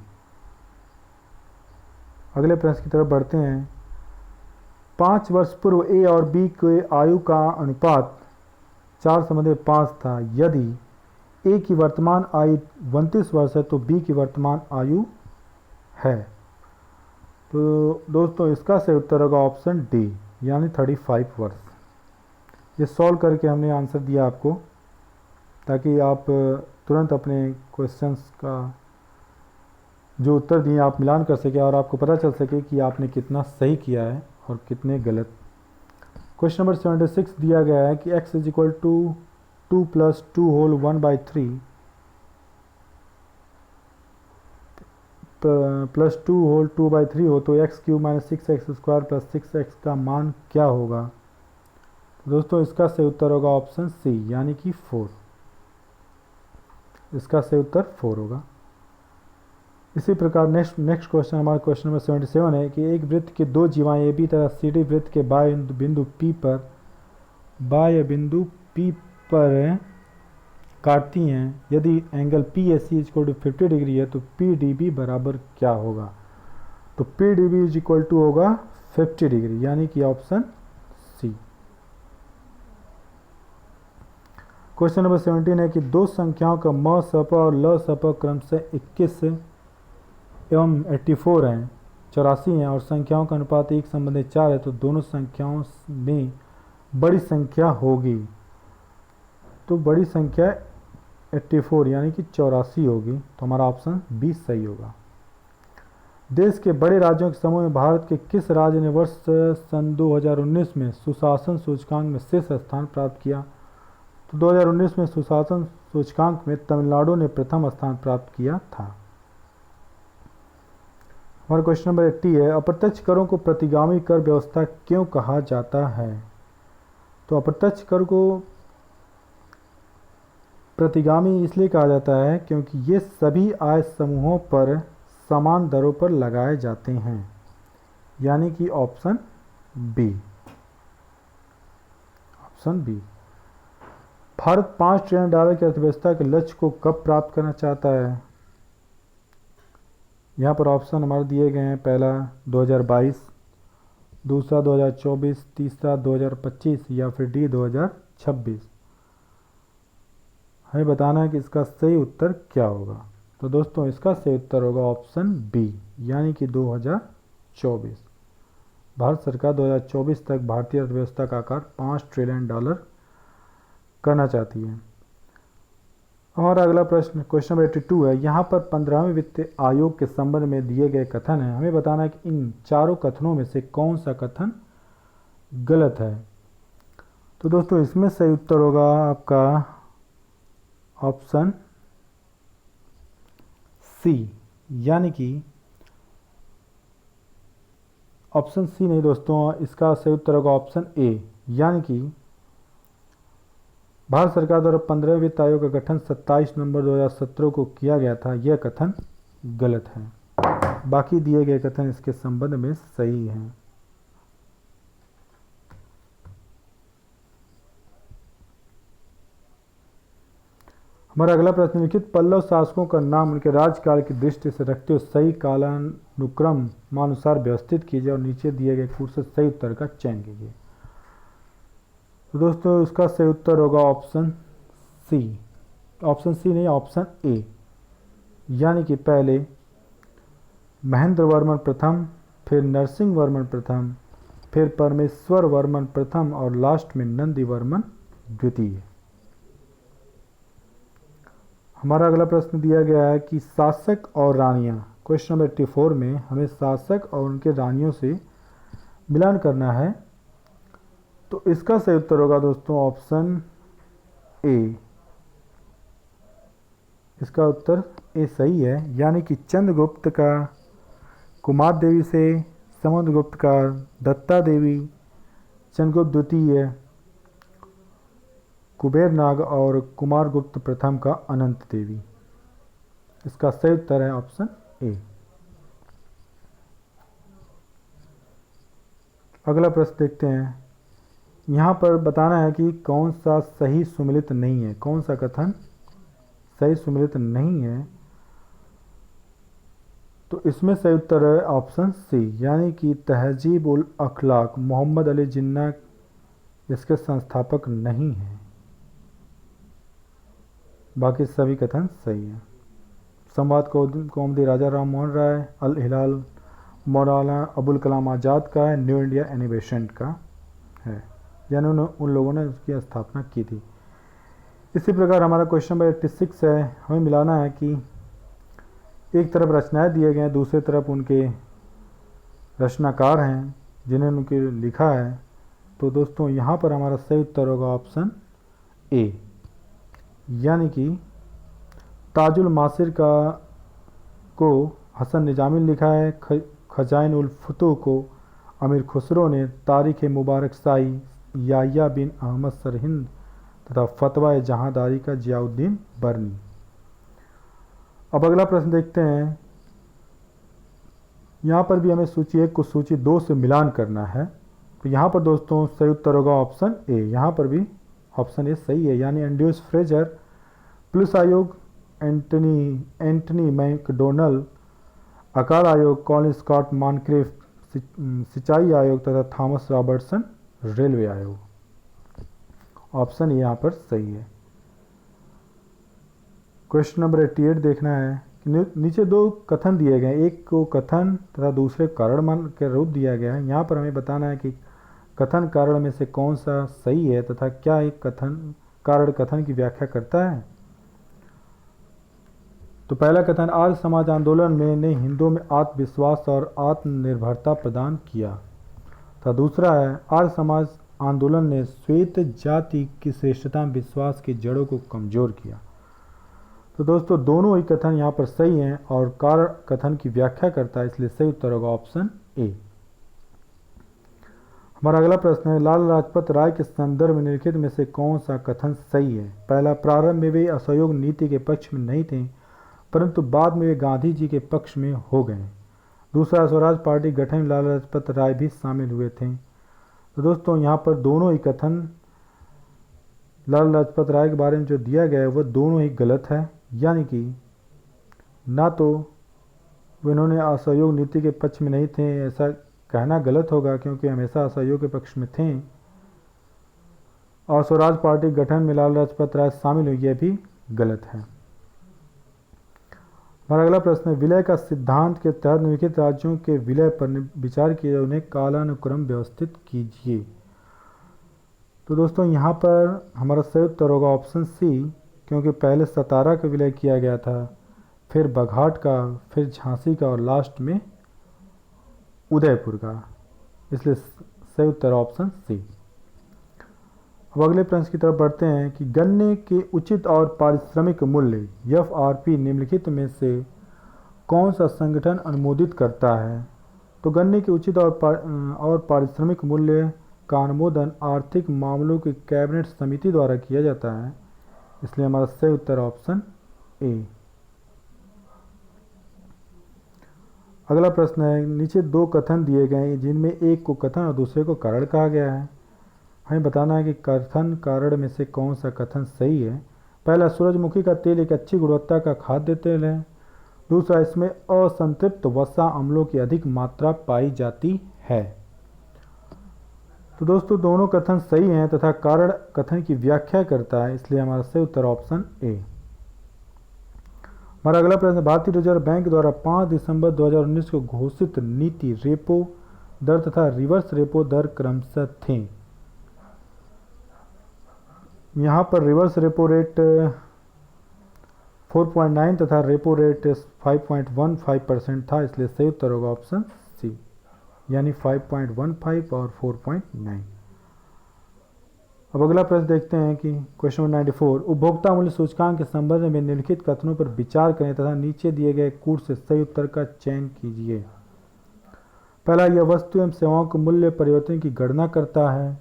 अगले प्रश्न की तरफ बढ़ते हैं। 5 वर्ष पूर्व ए और बी के आयु का अनुपात 4:5 था। यदि ए की वर्तमान आयु 29 वर्ष है तो बी की वर्तमान आयु है। तो दोस्तों इसका सही उत्तर होगा ऑप्शन डी, यानी 35 वर्ष। ये सॉल्व करके हमने आंसर दिया आपको, ताकि आप तुरंत अपने क्वेश्चंस का जो उत्तर दिए आप मिलान कर सके और आपको पता चल सके कि आपने कितना सही किया है और कितने गलत। क्वेश्चन नंबर 76 दिया गया है कि x is equal to 2 + 2 whole 1/3 plus 2 whole 2/3 हो तो x³ - 6x² + 6x का मान क्या होगा? तो दोस्तों इसका सही उत्तर होगा ऑप्शन सी, यानी कि 4। इसका सही उत्तर 4 होगा। इसी प्रकार नेक्स्ट क्वेश्चन हमारा क्वेश्चन नंबर 77 है कि एक वृत्त के 2 जीवाएं ए बी तथा सी डी वृत्त के बाह्य बिंदु P पर काटती हैं। यदि एंगल PAC = 50 डिग्री है तो PDB बराबर क्या होगा? तो PDB = होगा 50 डिग्री, यानी कि ऑप्शन सी। क्वेश्चन नंबर 17 है कि 2 संख्याओं का म सप और ल सप क्रमशः 21 एवं 84 हैं, 84 हैं और संख्याओं का अनुपात 1:4 है, तो दोनों संख्याओं में बड़ी संख्या होगी। तो बड़ी संख्या 84 यानी कि 84 होगी, तो हमारा ऑप्शन बी सही होगा। देश के बड़े राज्यों के समूह में भारत के किस राज्य ने वर्ष सन 2019 में सुशासन सूचकांक में शीर्ष स्थान प्राप्त किया? तो 2019 में सुशासन सूचकांक में तमिलनाडु ने प्रथम स्थान प्राप्त किया था। हमारा क्वेश्चन नंबर 80 है, अप्रत्यक्ष करों को प्रतिगामी कर व्यवस्था क्यों कहा जाता है? तो अप्रत्यक्ष कर को प्रतिगामी इसलिए कहा जाता है क्योंकि ये सभी आय समूहों पर समान दरों पर लगाए जाते हैं, यानी कि option B. Option B. Bharat $5 trillion की अर्थव्यवस्था के लक्ष्य को कब प्राप्त करना चाहता है? यहाँ पर ऑप्शन हमारे दिए गए हैं, पहला 2022, दूसरा 2024, तीसरा 2025 या फिर डी 2026। हमें बताना है कि इसका सही उत्तर क्या होगा। तो दोस्तों इसका सही उत्तर होगा ऑप्शन बी, यानी कि 2024। भारत सरकार 2024 तक भारतीय अर्थव्यवस्था का आकार $5 ट्रिलियन करना चाहती है। हमारा अगला प्रश्न क्वेश्चन नंबर 82 है। यहाँ पर 15वें वित्त आयोग के संबंध में दिए गए कथन है। हमें बताना है कि इन चारों कथनों में से कौन सा कथन गलत है। तो दोस्तों इसमें सही उत्तर होगा आपका ऑप्शन सी, यानी कि ऑप्शन सी नहीं दोस्तों, इसका सही उत्तर होगा ऑप्शन ए, यानी कि भारत सरकार द्वारा 15वें वित्त आयोग का गठन 27 नवंबर 2017 को किया गया था, यह कथन गलत है। बाकी दिए गए कथन इसके संबंध में सही हैं। हमारा अगला प्रश्न, लिखित पल्लव शासकों का नाम उनके राज्यकाल की दृष्टि से रखते हुए सही कालानुक्रम अनुसार व्यवस्थित कीजिए और नीचे दिए गए कूट से सही उत्तर का चयन कीजिए। तो दोस्तों उसका सही उत्तर होगा ऑप्शन सी, ऑप्शन सी नहीं ऑप्शन ए, यानी कि पहले महेंद्र वर्मन प्रथम, फिर नरसिंह वर्मन प्रथम, फिर परमेश्वर वर्मन प्रथम और लास्ट में नंदी वर्मन द्वितीय। हमारा अगला प्रश्न दिया गया है कि शासक और रानियां, क्वेश्चन नंबर 84 में हमें शासक और उनके रानियों से मिलान करना है। तो इसका सही उत्तर होगा दोस्तों ऑप्शन ए, इसका उत्तर ए सही है, यानी कि चंद्रगुप्त का कुमार देवी से, समुद्रगुप्त का दत्ता देवी, चंद्रगुप्त द्वितीय कुबेर नाग और कुमारगुप्त प्रथम का अनंत देवी। इसका सही उत्तर है ऑप्शन ए। अगला प्रश्न देखते हैं। यहाँ पर बताना है कि कौन सा सही सुमिलित नहीं है, कौन सा कथन सही सुमिलित नहीं है। तो इसमें सही उत्तर है ऑप्शन सी, यानी कि तहजीब उल अखलाक मोहम्मद अली जिन्ना इसके संस्थापक नहीं हैं। बाकी सभी कथन सही हैं। संवाद कौमुदी राजा राम मोहन राय, अल हिलाल मौलाना अबुल कलाम आज़ाद का है, न्यू इंडिया एनिमेशन का है, यानी उन लोगों ने उसकी स्थापना की थी। इसी प्रकार हमारा क्वेश्चन नंबर 86 है। हमें मिलाना है कि एक तरफ रचनाएं दिए गए हैं, दूसरी तरफ उनके रचनाकार हैं जिन्होंने उनके लिखा है। तो दोस्तों यहाँ पर हमारा सही उत्तर होगा ऑप्शन ए, यानी कि ताजुल मासिर को हसन निजामी ने लिखा है, खजाइन उल फुतूह को अमीर खुसरो ने, तारीख़ मुबारक शाही याह्या बिन अहमद सरहिंद तथा फतवा जहांदारी का जियाउद्दीन बरनी। अब अगला प्रश्न देखते हैं। यहाँ पर भी हमें सूची 1 को सूची 2 से मिलान करना है। तो यहाँ पर दोस्तों सही उत्तर होगा ऑप्शन ए, यहाँ पर भी ऑप्शन ए सही है, यानी एंड्रयूस फ्रेजर पुलिस आयोग, एंटनी मैकडोनल अकाल आयोग, कॉलिन स्कॉट मॉनक्रिफ सिंचाई आयोग तथा थॉमस रॉबर्टसन रेलवे आयोग। ऑप्शन ए यहाँ पर सही है। क्वेश्चन नंबर 88 देखना है कि नीचे 2 कथन दिए गए, एक को कथन तथा दूसरे कारण मान के रूप दिया गया है। यहाँ पर हमें बताना है कि कथन कारण में से कौन सा सही है तथा क्या एक कथन कारण कथन की व्याख्या करता है। तो पहला कथन, आर्य समाज आंदोलन ने हिंदुओं में आत्मविश्वास और आत्मनिर्भरता प्रदान किया। तथा दूसरा है, आर्य समाज आंदोलन ने श्वेत जाति की श्रेष्ठता में विश्वास की जड़ों को कमजोर किया। तो दोस्तों दोनों ही कथन यहाँ पर सही हैं और कारण कथन की व्याख्या करता है, इसलिए सही उत्तर होगा ऑप्शन ए। हमारा अगला प्रश्न है, लाला लाजपत राय के संदर्भ में निम्नलिखित में से कौन सा कथन सही है। पहला, प्रारंभ में वे असहयोग नीति के पक्ष में नहीं थे परंतु बाद में वे गांधी जी के पक्ष में हो गए। दूसरा, स्वराज पार्टी गठन में लाला लाजपत राय भी शामिल हुए थे। तो दोस्तों यहाँ पर दोनों ही कथन लाला लाजपत राय के बारे में जो दिया गया है वह दोनों ही गलत है, यानी कि ना तो इन्होंने असहयोग नीति के पक्ष में नहीं थे, ऐसा कहना गलत होगा क्योंकि हमेशा असहयोग के पक्ष में थे, और स्वराज पार्टी गठन में लाला लाजपत राय शामिल हुई, यह भी गलत है। हमारा अगला प्रश्न है, विलय का सिद्धांत के तहत निम्नलिखित राज्यों के विलय पर विचार किया, उन्हें कालानुक्रम व्यवस्थित कीजिए। तो दोस्तों यहाँ पर हमारा सही उत्तर होगा ऑप्शन सी, क्योंकि पहले सतारा का विलय किया गया था, फिर बघाट का, फिर झांसी का और लास्ट में उदयपुर का, इसलिए सही उत्तर ऑप्शन सी। अब अगले प्रश्न की तरफ बढ़ते हैं कि गन्ने के उचित और पारिश्रमिक मूल्य एफआरपी निम्नलिखित में से कौन सा संगठन अनुमोदित करता है? तो गन्ने के उचित और पारिश्रमिक मूल्य का अनुमोदन आर्थिक मामलों की कैबिनेट समिति द्वारा किया जाता है, इसलिए हमारा सही उत्तर ऑप्शन ए। अगला प्रश्न है, नीचे दो कथन दिए गए हैं जिनमें एक को कथन और दूसरे को कारण कहा गया है। हमें बताना है कि कथन कारण में से कौन सा कथन सही है। पहला, सूरजमुखी का तेल एक अच्छी गुणवत्ता का खाद्य तेल है। दूसरा, इसमें असंतृप्त वसा अम्लों की अधिक मात्रा पाई जाती है। तो दोस्तों दोनों कथन सही हैं तथा कारण कथन की व्याख्या करता है, इसलिए हमारा सही उत्तर ऑप्शन ए। हमारा अगला प्रश्न, भारतीय रिजर्व बैंक द्वारा 5 दिसंबर 2019 को घोषित नीति रेपो दर तथा रिवर्स रेपो दर क्रमशः थे। यहाँ पर रिवर्स रेपो रेट 4.9 तथा रेपो रेट 5.15% था, इसलिए सही उत्तर होगा ऑप्शन सी, यानी 5.15 और 4.9। अब अगला प्रश्न देखते हैं कि क्वेश्चन नंबर 94, उपभोक्ता मूल्य सूचकांक के संबंध में निम्नलिखित कथनों पर विचार करें तथा नीचे दिए गए कूट से सही उत्तर का चयन कीजिए। पहला, यह वस्तु एवं सेवाओं के मूल्य परिवर्तन की गणना करता है।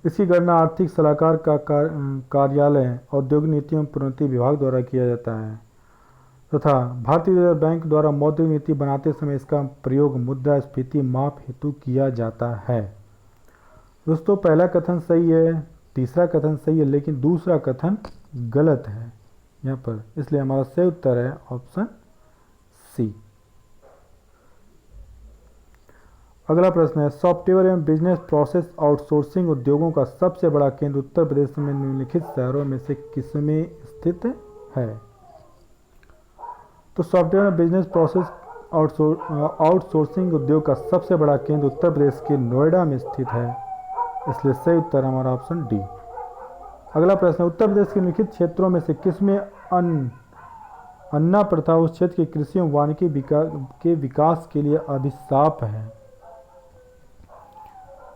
इसकी गणना आर्थिक सलाहकार का कार्यालय औद्योगिक नीति एवं प्रोन्नति विभाग द्वारा किया जाता है तथा भारतीय रिजर्व बैंक द्वारा मौद्रिक नीति बनाते समय इसका प्रयोग मुद्रास्फीति माप हेतु किया जाता है। दोस्तों पहला कथन सही है, तीसरा कथन सही है, लेकिन दूसरा कथन गलत है यहाँ पर, इसलिए हमारा सही उत्तर है ऑप्शन सी। अगला प्रश्न है, सॉफ्टवेयर एवं बिजनेस प्रोसेस आउटसोर्सिंग उद्योगों का सबसे बड़ा केंद्र उत्तर प्रदेश में निम्नलिखित शहरों में से किसमें स्थित है? तो सॉफ्टवेयर एवं बिजनेस प्रोसेस आउटसोर्सिंग उद्योग का सबसे बड़ा केंद्र उत्तर प्रदेश के नोएडा में स्थित है, इसलिए सही उत्तर हमारा ऑप्शन डी। अगला प्रश्न, उत्तर प्रदेश के निम्नलिखित क्षेत्रों में से किसमें अन्ना प्रथा उस क्षेत्र के कृषि एवं वानिकी के विकास के लिए अभिशाप है?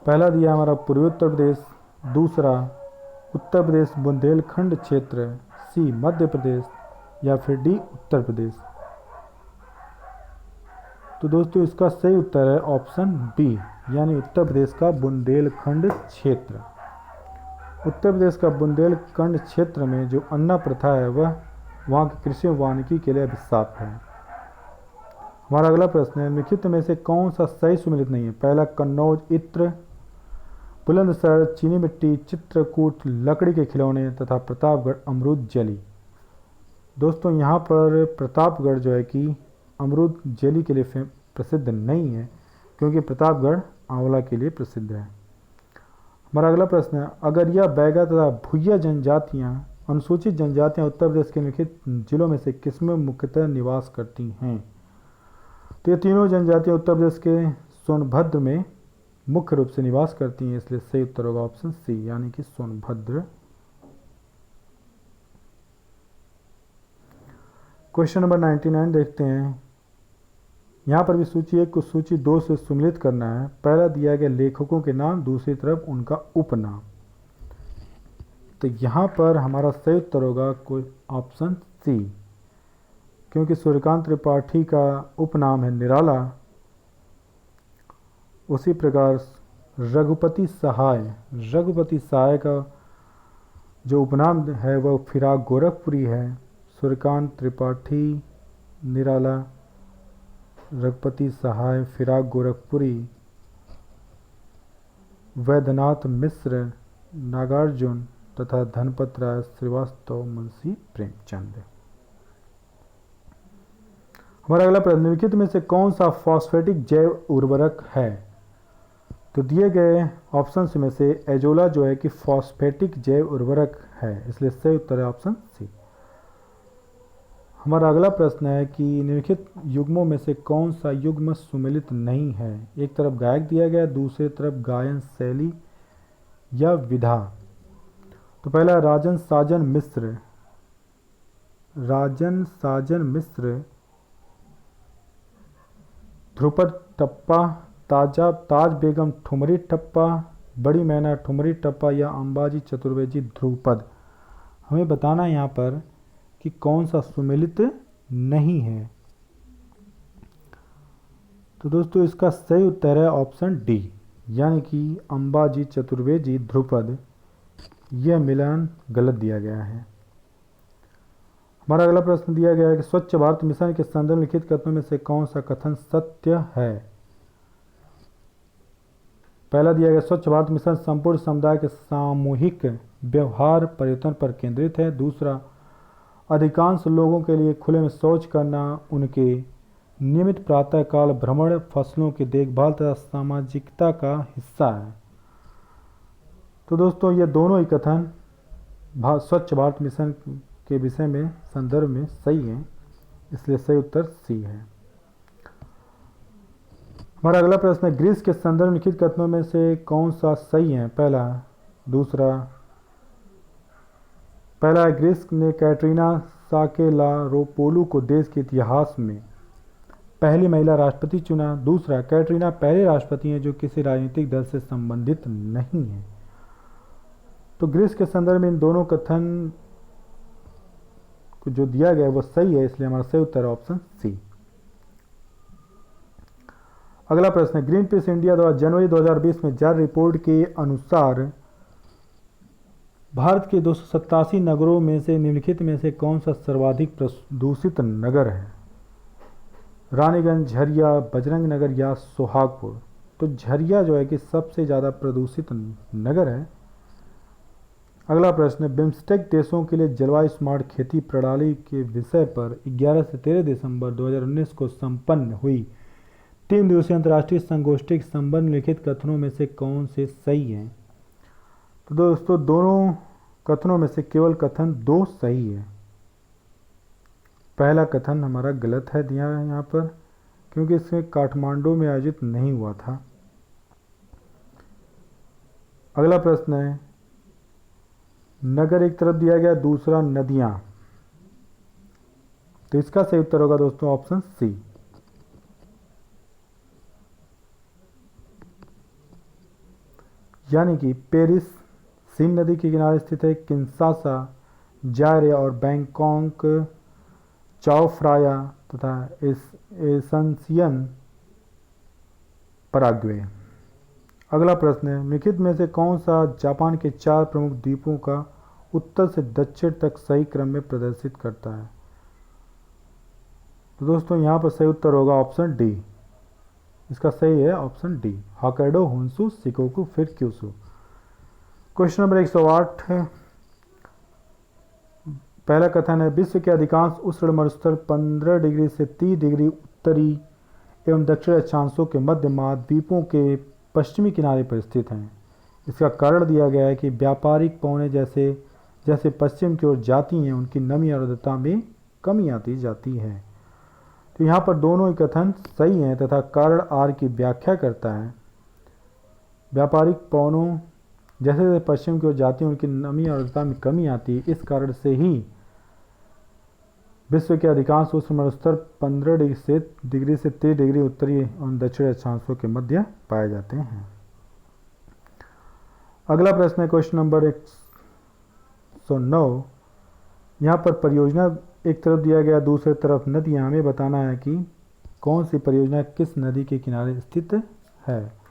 पहला दिया हमारा पूर्वी उत्तर प्रदेश, दूसरा उत्तर प्रदेश बुंदेलखंड क्षेत्र, सी मध्य प्रदेश या फिर डी उत्तर प्रदेश। तो दोस्तों इसका सही उत्तर है ऑप्शन बी, यानी उत्तर प्रदेश का बुंदेलखंड क्षेत्र। उत्तर प्रदेश का बुंदेलखंड क्षेत्र में जो अन्ना प्रथा है वह वहाँ की कृषि वानिकी के लिए अभिशाप है। हमारा अगला प्रश्न है, निम्नलिखित में से कौन सा सही सुमेलित नहीं है? पहला, कन्नौज इत्र, बुलंदशहर चीनी मिट्टी, चित्रकूट लकड़ी के खिलौने तथा प्रतापगढ़ अमरूद जेली। दोस्तों यहाँ पर प्रतापगढ़ जो है कि अमरूद जेली के लिए प्रसिद्ध नहीं है, क्योंकि प्रतापगढ़ आंवला के लिए प्रसिद्ध है। हमारा अगला प्रश्न है, अगरिया, बैगा तथा भुइया जनजातियाँ अनुसूचित जनजातियाँ उत्तर प्रदेश के निम्नलिखित जिलों में से किसमें मुख्यतः निवास करती हैं? तो ये तीनों जनजातियाँ उत्तर प्रदेश के सोनभद्र में मुख्य रूप से निवास करती हैं, इसलिए सही उत्तर होगा ऑप्शन सी, यानी कि सोनभद्र। क्वेश्चन नंबर 99 देखते हैं। यहाँ पर भी सूची 1 को सूची 2 से सुमेलित करना है। पहला दिया गया लेखकों के नाम, दूसरी तरफ उनका उपनाम। तो यहाँ पर हमारा सही उत्तर होगा कोई ऑप्शन सी, क्योंकि सूर्यकांत त्रिपाठी का उपनाम है निराला, उसी प्रकार रघुपति सहाय का जो उपनाम है वह फिराक गोरखपुरी है। सूर्यकांत त्रिपाठी निराला, रघुपति सहाय फिराक गोरखपुरी, वैद्यनाथ मिश्र नागार्जुन तथा धनपत राय श्रीवास्तव मुंशी प्रेमचंद। हमारा अगला प्रश्न, निम्नलिखित में से कौन सा फॉस्फेटिक जैव उर्वरक है? तो दिए गए ऑप्शंस में से एजोला जो है कि फॉस्फेटिक जैव उर्वरक है, इसलिए सही उत्तर है ऑप्शन सी। हमारा अगला प्रश्न है कि निम्नलिखित युग्मों में से कौन सा युग्म सुमेलित नहीं है? एक तरफ गायक दिया गया, दूसरी तरफ गायन शैली या विधा। तो पहला राजन साजन मिश्र, राजन साजन मिश्र, ध्रुपद टप्पा, ताज बेगम ठुमरी टप्पा, बड़ी मैना ठुमरी टप्पा या अंबाजी चतुर्वेदी ध्रुपद। हमें बताना है यहाँ पर कि कौन सा सुमेलित नहीं है। तो दोस्तों इसका सही उत्तर है ऑप्शन डी, यानी कि अंबाजी चतुर्वेदी ध्रुपद। यह मिलान गलत दिया गया है। हमारा अगला प्रश्न दिया गया है कि स्वच्छ भारत मिशन के संदर्भ में लिखित कथनों में से कौन सा कथन सत्य है। पहला दिया गया स्वच्छ भारत मिशन संपूर्ण समुदाय के सामूहिक व्यवहार परिवर्तन पर केंद्रित है। दूसरा, अधिकांश लोगों के लिए खुले में शौच करना उनके नियमित प्रातःकाल भ्रमण, फसलों की देखभाल तथा सामाजिकता का हिस्सा है। तो दोस्तों ये दोनों ही कथन स्वच्छ भारत मिशन के विषय में संदर्भ में सही है, इसलिए सही उत्तर सी है। हमारा अगला प्रश्न है ग्रीस के संदर्भ में लिखित कथनों में से कौन सा सही है। पहला ग्रीस ने कैटरीना साकेलारोपोलू को देश के इतिहास में पहली महिला राष्ट्रपति चुना। दूसरा, कैटरीना पहले राष्ट्रपति हैं जो किसी राजनीतिक दल से संबंधित नहीं है। तो ग्रीस के संदर्भ में इन दोनों कथन को जो दिया गया है वो सही है, इसलिए हमारा सही उत्तर है ऑप्शन सी। अगला प्रश्न है ग्रीन पीस इंडिया द्वारा जनवरी 2020 में जारी रिपोर्ट के अनुसार भारत के 287 नगरों में से निम्नलिखित में से कौन सा सर्वाधिक प्रदूषित नगर है। रानीगंज, झरिया, बजरंग नगर या सोहागपुर। तो झरिया जो है कि सबसे ज़्यादा प्रदूषित नगर है। अगला प्रश्न है बिम्स्टेक देशों के लिए जलवायु स्मार्ट खेती प्रणाली के विषय पर 11 से 13 दिसंबर 2019 को संपन्न हुई 3 दिवसीय अंतर्राष्ट्रीय संगोष्ठी के संबंध में लिखित कथनों में से कौन से सही हैं। तो दोस्तों दोनों कथनों में से केवल कथन 2 सही है। पहला कथन हमारा गलत है दिया है यहाँ पर, क्योंकि इसमें काठमांडू में आयोजित नहीं हुआ था। अगला प्रश्न है नगर एक तरफ दिया गया, दूसरा नदियां। तो इसका सही उत्तर होगा दोस्तों ऑप्शन सी। यानी कि पेरिस सीन नदी के किनारे स्थित है, किंशासा, जायरे और बैंकॉक चाओ फ्राया तथा एसेंसियन पराग्वे। अगला प्रश्न है निम्नलिखित में से कौन सा जापान के 4 प्रमुख द्वीपों का उत्तर से दक्षिण तक सही क्रम में प्रदर्शित करता है। तो दोस्तों यहाँ पर सही उत्तर होगा ऑप्शन डी। इसका सही है option D, Hokkaido, Honshu, Shikoku फिर क्यूशु। क्वेश्चन नंबर 108 है। पहला कथन है विश्व के अधिकांश उष्ण मरुस्थल 15 डिग्री से 30 डिग्री उत्तरी एवं दक्षिण अक्षांशों के मध्य महाद्वीपों के पश्चिमी किनारे पर स्थित हैं। इसका कारण दिया गया है कि व्यापारिक पवनें जैसे पश्चिम की ओर जाती हैं उनकी नमी और आर्द्रता में कमी आती जाती है। तो यहाँ पर दोनों ही कथन सही हैं तथा कारण आर की व्याख्या करता है। व्यापारिक पवनों जैसे जैसे पश्चिम की ओर जाती हैं उनकी नमी और आर्द्रता में कमी आती है, इस कारण से ही विश्व के अधिकांश उष्ण मरुस्थल 15 डिग्री से 30 डिग्री उत्तरी और दक्षिणी अक्षांशों के मध्य पाए जाते हैं। अगला प्रश्न है क्वेश्चन नंबर 109। यहाँ पर परियोजना एक तरफ दिया गया, दूसरी तरफ नदियाँ। हमें बताना है कि कौन सी परियोजना किस नदी के किनारे स्थित है।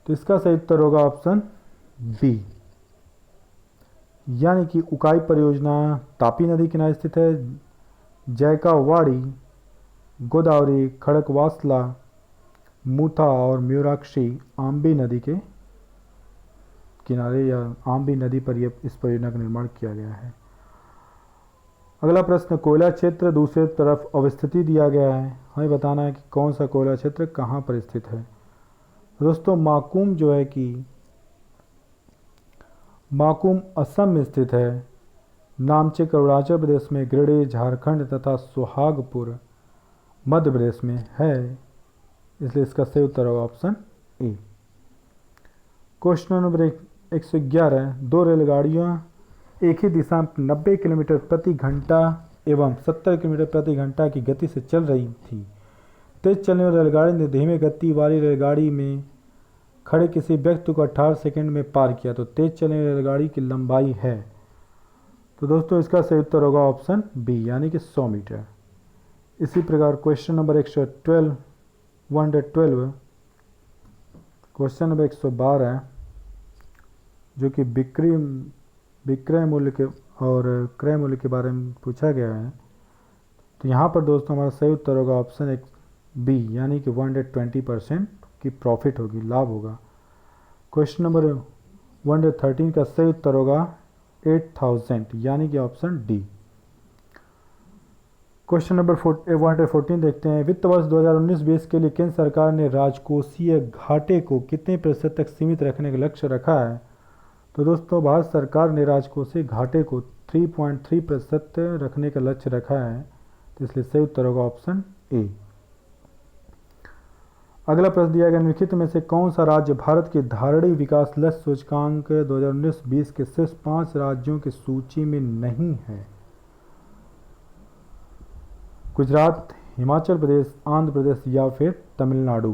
तो इसका सही उत्तर होगा ऑप्शन बी, यानी कि उकाई परियोजना तापी नदी किनारे स्थित है। जैकावाड़ी, गोदावरी, खड़कवासला, मूथा और म्यूराक्षी आम्बी नदी के किनारे या आम्बी नदी पर इस परियोजना का निर्माण किया गया है। अगला प्रश्न कोयला क्षेत्र दूसरी तरफ अवस्थिति दिया गया है। हमें बताना है कि कौन सा कोयला क्षेत्र कहाँ पर स्थित है। दोस्तों माकुम जो है कि माकुम असम में स्थित है, नामचिक अरुणाचल प्रदेश में, गिरिडीह झारखंड तथा सुहागपुर मध्य प्रदेश में है, इसलिए इसका सही उत्तर होगा ऑप्शन ए। क्वेश्चन नंबर 111 दो रेलगाड़ियाँ एक ही दिशा में 90 किलोमीटर प्रति घंटा एवं 70 किलोमीटर प्रति घंटा की गति से चल रही थी। तेज चलने वाली रेलगाड़ी ने धीमे गति वाली रेलगाड़ी में खड़े किसी व्यक्ति को 18 सेकंड में पार किया। तो तेज चलने वाली रेलगाड़ी की लंबाई है, तो दोस्तों इसका सही उत्तर होगा ऑप्शन बी यानी कि 100 मीटर। इसी प्रकार क्वेश्चन नंबर 112 क्वेश्चन नंबर 112 जो कि विक्रय मूल्य के और क्रय मूल्य के बारे में पूछा गया है। तो यहाँ पर दोस्तों हमारा सही उत्तर होगा ऑप्शन बी यानी कि 120% की प्रॉफिट होगी, लाभ होगा। क्वेश्चन नंबर 113 का सही उत्तर होगा 8000 यानी कि ऑप्शन डी। क्वेश्चन नंबर 114 देखते हैं। वित्त वर्ष 2019-20 के लिए केंद्र सरकार ने राजकोषीय घाटे को कितने प्रतिशत तक सीमित रखने का लक्ष्य रखा है? तो दोस्तों भारत सरकार ने राजकोषीय घाटे को 3.3% रखने का लक्ष्य रखा है, तो इसलिए सही उत्तर होगा ऑप्शन ए। अगला प्रश्न दिया गया, निम्नलिखित में से कौन सा राज्य भारत के धारणीय विकास लक्ष्य सूचकांक 2019-20 के शीर्ष 5 राज्यों की सूची में नहीं है? गुजरात, हिमाचल प्रदेश, आंध्र प्रदेश या फिर तमिलनाडु।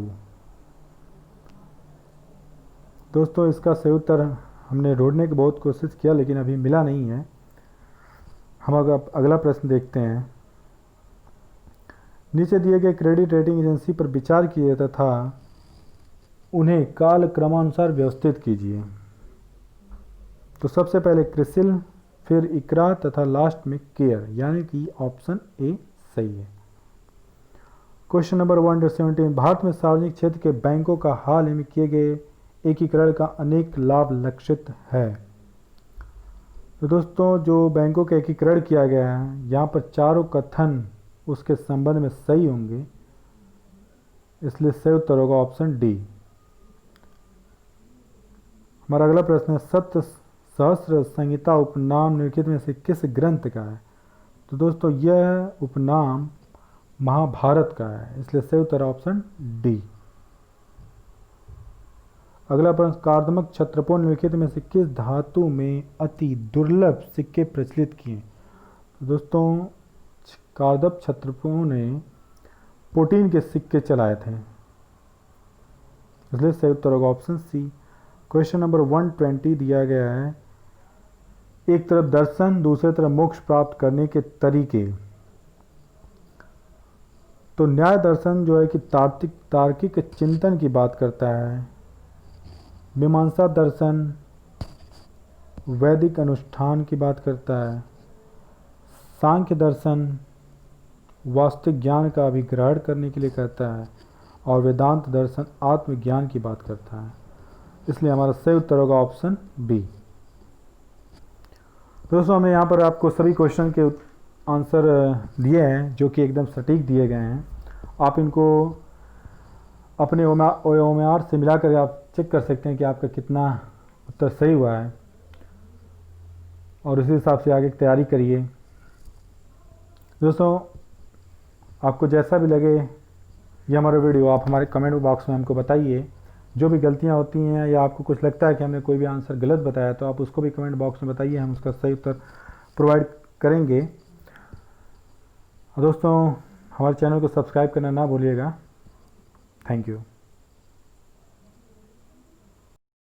दोस्तों इसका सही उत्तर हमने ढूंढने की बहुत कोशिश किया लेकिन अभी मिला नहीं है। हम अगला प्रश्न देखते हैं। नीचे दिए गए क्रेडिट रेटिंग एजेंसी पर विचार किया तथा उन्हें काल क्रमानुसार व्यवस्थित कीजिए। तो सबसे पहले क्रिसिल, फिर इकरा तथा लास्ट में केयर, यानी कि ऑप्शन ए सही है। क्वेश्चन नंबर 117, भारत में सार्वजनिक क्षेत्र के बैंकों का हाल ही में किए गए एकीकरण का अनेक लाभ लक्षित है। तो दोस्तों जो बैंकों का एकीकरण किया गया है, यहाँ पर चारों कथन उसके संबंध में सही होंगे, इसलिए सही उत्तर होगा ऑप्शन डी। हमारा अगला प्रश्न है, सत्य सहस्त्र संहिता उपनाम निम्नलिखित में से किस ग्रंथ का है? तो दोस्तों यह उपनाम महाभारत का है, इसलिए सही उत्तर ऑप्शन डी। अगला प्रश्न, कार्दमक क्षत्रपों निम्नलिखित में से किस धातु में अति दुर्लभ सिक्के प्रचलित किए? तो दोस्तों कार्दम क्षत्रपों ने प्रोटीन के सिक्के चलाए थे, इसलिए सही उत्तर होगा ऑप्शन सी। क्वेश्चन नंबर 120 दिया गया है, एक तरफ दर्शन दूसरी तरफ मोक्ष प्राप्त करने के तरीके। तो न्याय दर्शन जो है कि तार्किक चिंतन की बात करता है, मीमांसा दर्शन वैदिक अनुष्ठान की बात करता है, सांख्य दर्शन वास्तविक ज्ञान का अभिग्रहण करने के लिए कहता है, और वेदांत दर्शन आत्मज्ञान की बात करता है, इसलिए हमारा सही उत्तर होगा ऑप्शन बी। दोस्तों हमने यहाँ पर आपको सभी क्वेश्चन के आंसर दिए हैं जो कि एकदम सटीक दिए गए हैं। आप इनको अपने OMR से मिलाकर आप चेक कर सकते हैं कि आपका कितना उत्तर सही हुआ है, और उसी हिसाब से आगे की तैयारी करिए। दोस्तों आपको जैसा भी लगे ये हमारा वीडियो, आप हमारे कमेंट बॉक्स में हमको बताइए। जो भी गलतियां होती हैं या आपको कुछ लगता है कि हमने कोई भी आंसर गलत बताया, तो आप उसको भी कमेंट बॉक्स में बताइए, हम उसका सही उत्तर प्रोवाइड करेंगे। दोस्तों हमारे चैनल को सब्सक्राइब करना ना भूलिएगा। Thank you.